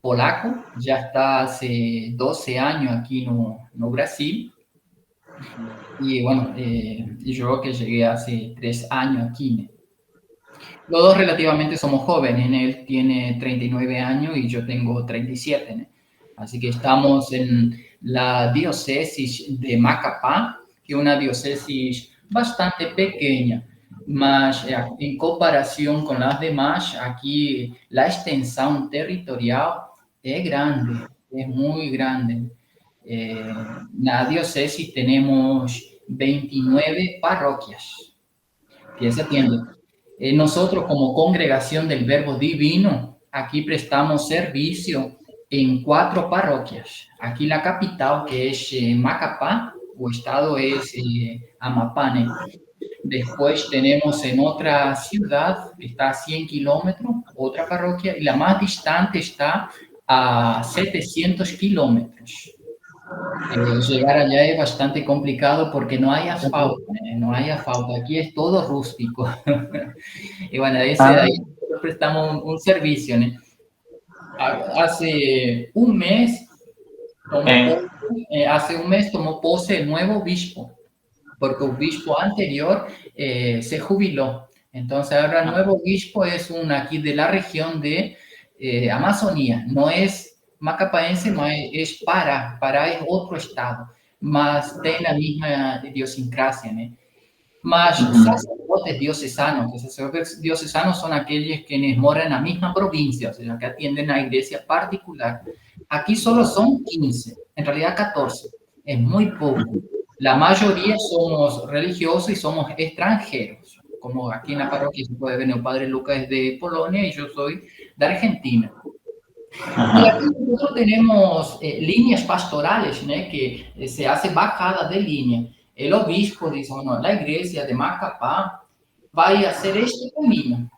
Speaker 14: polaco, ya está hace 12 años aquí en Brasil. Y bueno, yo que llegué hace 3 años aquí. Los dos relativamente somos jóvenes, él tiene 39 años y yo tengo 37. ¿no? Así que estamos en la diócesis de Macapá, que es una diócesis bastante pequeña, mas en comparación con las demás, aquí la extensión territorial es grande, es muy grande. En la diócesis tenemos 29 parroquias. Piensa, nosotros como congregación del Verbo Divino, aquí prestamos servicio en 4 parroquias. Aquí la capital, que es Macapá, o estado es Amapá. Después tenemos en otra ciudad, está a 100 kilómetros, otra parroquia, y la más distante está a 700 kilómetros. Llegar allá es bastante complicado porque no hay asfalto, no hay asfalto, aquí es todo rústico. Y bueno, ahí prestamos un servicio. Hace un mes tomó pose el nuevo obispo, porque el obispo anterior se jubiló. Entonces ahora el nuevo obispo es un aquí de la región de Amazonía, no es macapaense, no es Pará es otro estado, mas tem la misma idiosincrasia, ¿no? Mas sacerdotes diocesanos, que sacerdotes diocesanos son aquellos quienes moran en la misma provincia, o sea, que atienden a iglesia particular. Aquí solo son 15, en realidad 14, es muy poco. La mayoría somos religiosos y somos extranjeros, como aquí en la parroquia se puede ver, el padre Lucas es de Polonia y yo soy de Argentina. Y aquí nosotros tenemos líneas pastorales, ¿no? Que se hace bajada de línea. El obispo dice, bueno, la iglesia de Macapá va a hacer este camino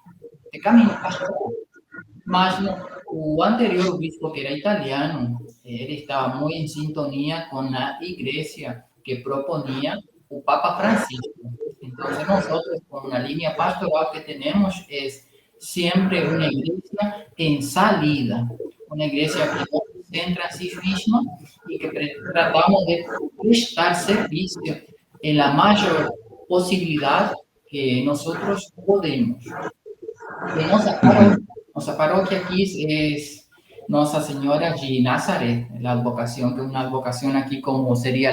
Speaker 14: pastoral. Mas no, el anterior obispo, que era italiano, él estaba muy en sintonía con la iglesia que proponía el Papa Francisco. Entonces nosotros, con la línea pastoral que tenemos, es siempre una iglesia en salida, una iglesia que se centra en sí misma y que tratamos de prestar servicio en la mayor posibilidad que nosotros podemos. Nuestra parroquia aquí es Nuestra Señora de Nazaret, la advocación, que es una advocación aquí como sería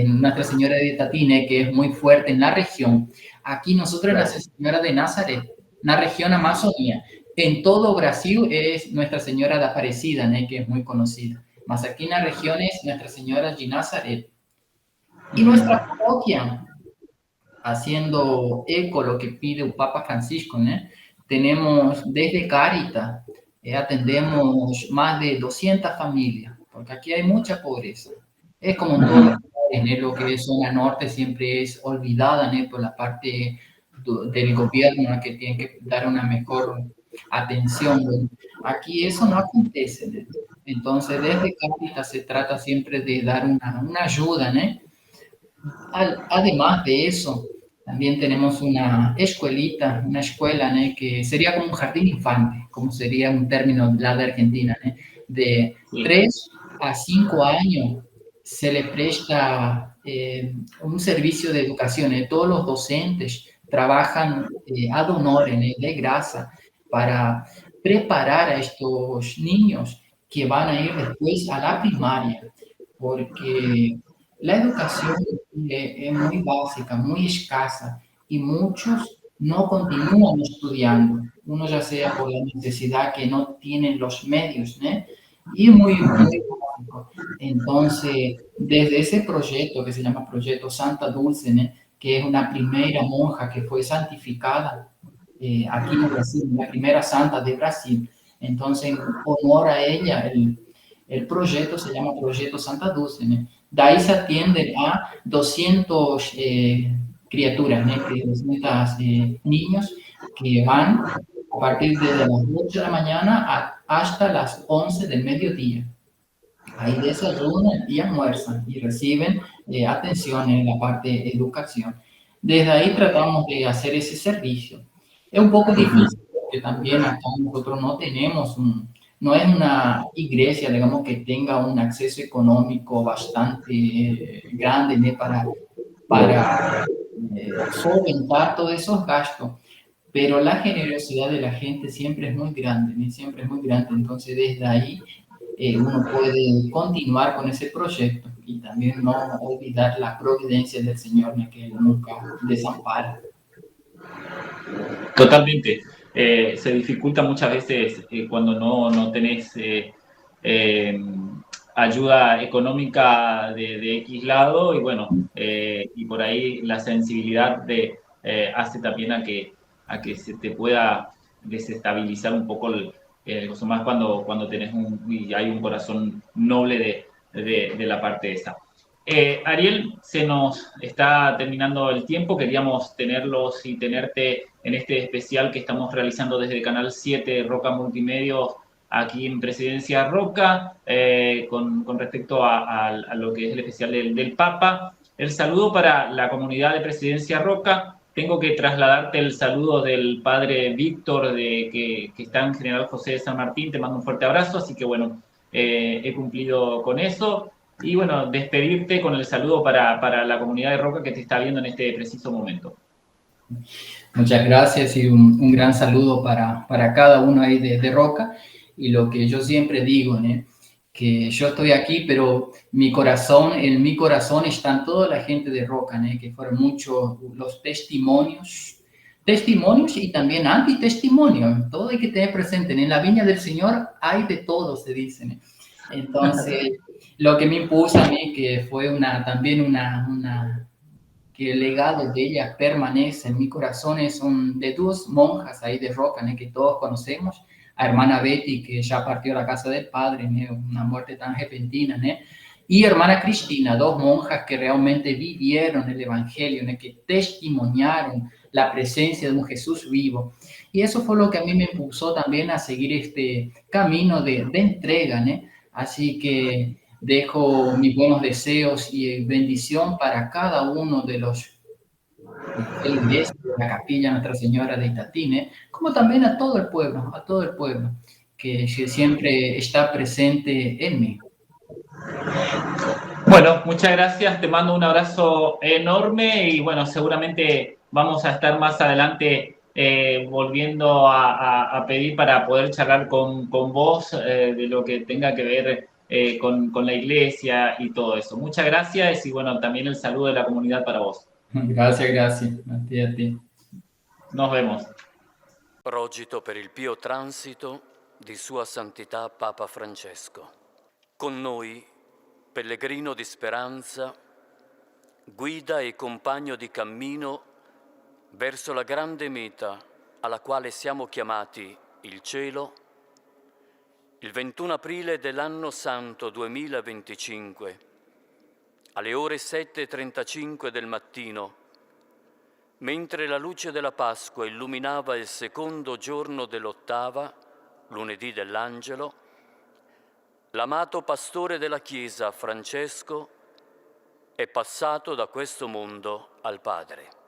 Speaker 14: Nuestra Señora de Tatine, que es muy fuerte en la región. Aquí nosotros Nuestra Señora de Nazaret, en la región Amazonía. En todo Brasil es Nuestra Señora de Aparecida, ¿no? Que es muy conocida. Mas aquí en la región es Nuestra Señora de Nazaret. Y nuestra parroquia, haciendo eco lo que pide el Papa Francisco, ¿no? Tenemos desde Caritas, atendemos más de 200 familias, porque aquí hay mucha pobreza. Es como en todos los lugares, ¿no? Lo que es zona norte siempre es olvidada, ¿no? Por la parte del gobierno, ¿no? Que tiene que dar una mejor atención. Aquí eso no acontece, ¿no? Entonces desde Caritas se trata siempre de dar una ayuda, ¿no? Además de eso, también tenemos una escuelita, una escuela, ¿no? Que sería como un jardín infante, como sería un término de Argentina, ¿no? De 3 a 5 años se le presta un servicio de educación. Todos los docentes trabajan ad honorem, de gracia, para preparar a estos niños que van a ir después a la primaria, porque la educación es muy básica, muy escasa, y muchos no continúan estudiando, uno ya sea por la necesidad que no tienen los medios, ¿no? Y muy básico. Entonces, desde ese proyecto que se llama Proyecto Santa Dulce, ¿no? Que es una primera monja que fue santificada aquí en Brasil, la primera santa de Brasil. Entonces, en honor a ella, el proyecto se llama Proyecto Santa Dulce, ¿no? De ahí se atienden a 200 criaturas, ¿no? 200 niños que van a partir de las 8 de la mañana hasta las 11 del mediodía. Ahí desayunan y almuerzan y reciben atención en la parte de educación. Desde ahí tratamos de hacer ese servicio. Es un poco difícil porque también acá nosotros no tenemos no es una iglesia, digamos, que tenga un acceso económico bastante grande, ¿no? para solventar todos esos gastos. Pero la generosidad de la gente siempre es muy grande, ¿no? Siempre es muy grande. Entonces, desde ahí uno puede continuar con ese proyecto y también no olvidar la providencia del Señor, ¿no? Que nunca desampara.
Speaker 5: Totalmente. Se dificulta muchas veces cuando no tenés ayuda económica de X lado, y bueno, y por ahí la sensibilidad hace también a que se te pueda desestabilizar un poco más cuando tenés y hay un corazón noble de la parte esa. Ariel, se nos está terminando el tiempo. Queríamos tenerlos y tenerte en este especial que estamos realizando desde Canal 7 Roca Multimedios aquí en Presidencia Roca, con respecto a lo que es el especial del Papa. El saludo para la comunidad de Presidencia Roca. Tengo que trasladarte el saludo del padre Víctor, que está en General José de San Martín. Te mando un fuerte abrazo, así que bueno, he cumplido con eso. Y bueno, despedirte con el saludo para la comunidad de Roca que te está viendo en este preciso momento.
Speaker 14: Muchas gracias y un gran saludo para cada uno ahí de Roca. Y lo que yo siempre digo, ¿no? Que yo estoy aquí, pero en mi corazón están toda la gente de Roca, ¿no? Que fueron muchos los testimonios y también antitestimonios. Todo hay que tener presente. En la viña del Señor hay de todo, se dice, ¿no? Entonces, lo que me impulsa a mí, que fue que el legado de ella permanece en mi corazón, son de dos monjas ahí de Roca, ¿no? Que todos conocemos, a hermana Betty, que ya partió a la casa del Padre, ¿no? Una muerte tan repentina, ¿no? Y hermana Cristina, dos monjas que realmente vivieron el Evangelio, ¿no? Que testimoniaron la presencia de un Jesús vivo. Y eso fue lo que a mí me impulsó también a seguir este camino de entrega, ¿no? Así que dejo mis buenos deseos y bendición para cada uno de los de la iglesia, de la capilla Nuestra Señora de Itatí, como también a todo el pueblo que siempre está presente en mí.
Speaker 5: Bueno, muchas gracias, te mando un abrazo enorme y bueno, seguramente vamos a estar más adelante volviendo a pedir para poder charlar con vos de lo que tenga que ver con la iglesia y todo eso. Muchas gracias y bueno, también el saludo de la comunidad para vos.
Speaker 14: Gracias. A ti.
Speaker 5: Nos vemos.
Speaker 15: Rogito per il pio transito di Sua Santità Papa Francesco. Con noi, pellegrino di speranza, guida e compagno di cammino verso la grande meta alla quale siamo chiamati, il cielo, il 21 aprile dell'anno santo 2025, alle ore 7:35 del mattino, mentre la luce della Pasqua illuminava il secondo giorno dell'ottava, lunedì dell'Angelo, l'amato pastore della Chiesa, Francesco, è passato da questo mondo al Padre.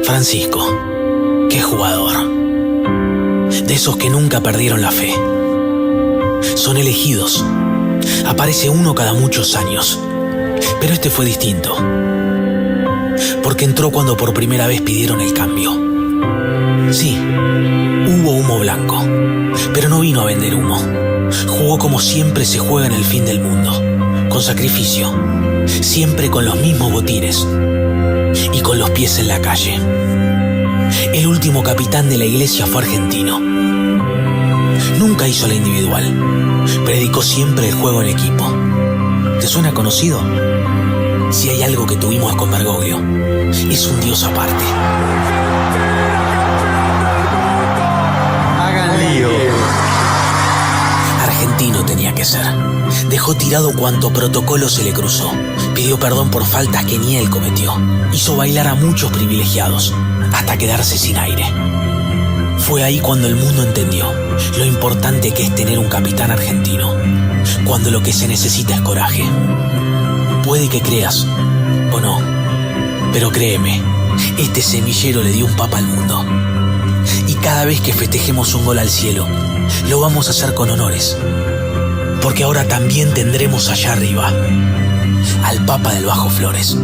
Speaker 16: Francisco, qué jugador. De esos que nunca perdieron la fe. Son elegidos. Aparece uno cada muchos años. Pero este fue distinto. Porque entró cuando por primera vez pidieron el cambio. Sí, hubo humo blanco. Pero no vino a vender humo. Jugó como siempre se juega en el fin del mundo. Con sacrificio. Siempre con los mismos botines. Y con los pies en la calle. El último capitán de la iglesia fue argentino. Nunca hizo la individual. Predicó siempre el juego en equipo. ¿Te suena conocido? Si hay algo que tuvimos con Bergoglio, es un dios aparte. retirado cuanto protocolo se le cruzó. Pidió perdón por faltas que ni él cometió. Hizo bailar a muchos privilegiados, hasta quedarse sin aire. Fue ahí cuando el mundo entendió lo importante que es tener un capitán argentino, cuando lo que se necesita es coraje. Puede que creas, o no, pero créeme, este semillero le dio un papa al mundo. Y cada vez que festejemos un gol al cielo, lo vamos a hacer con honores. Porque ahora también tendremos allá arriba al Papa del Bajo Flores.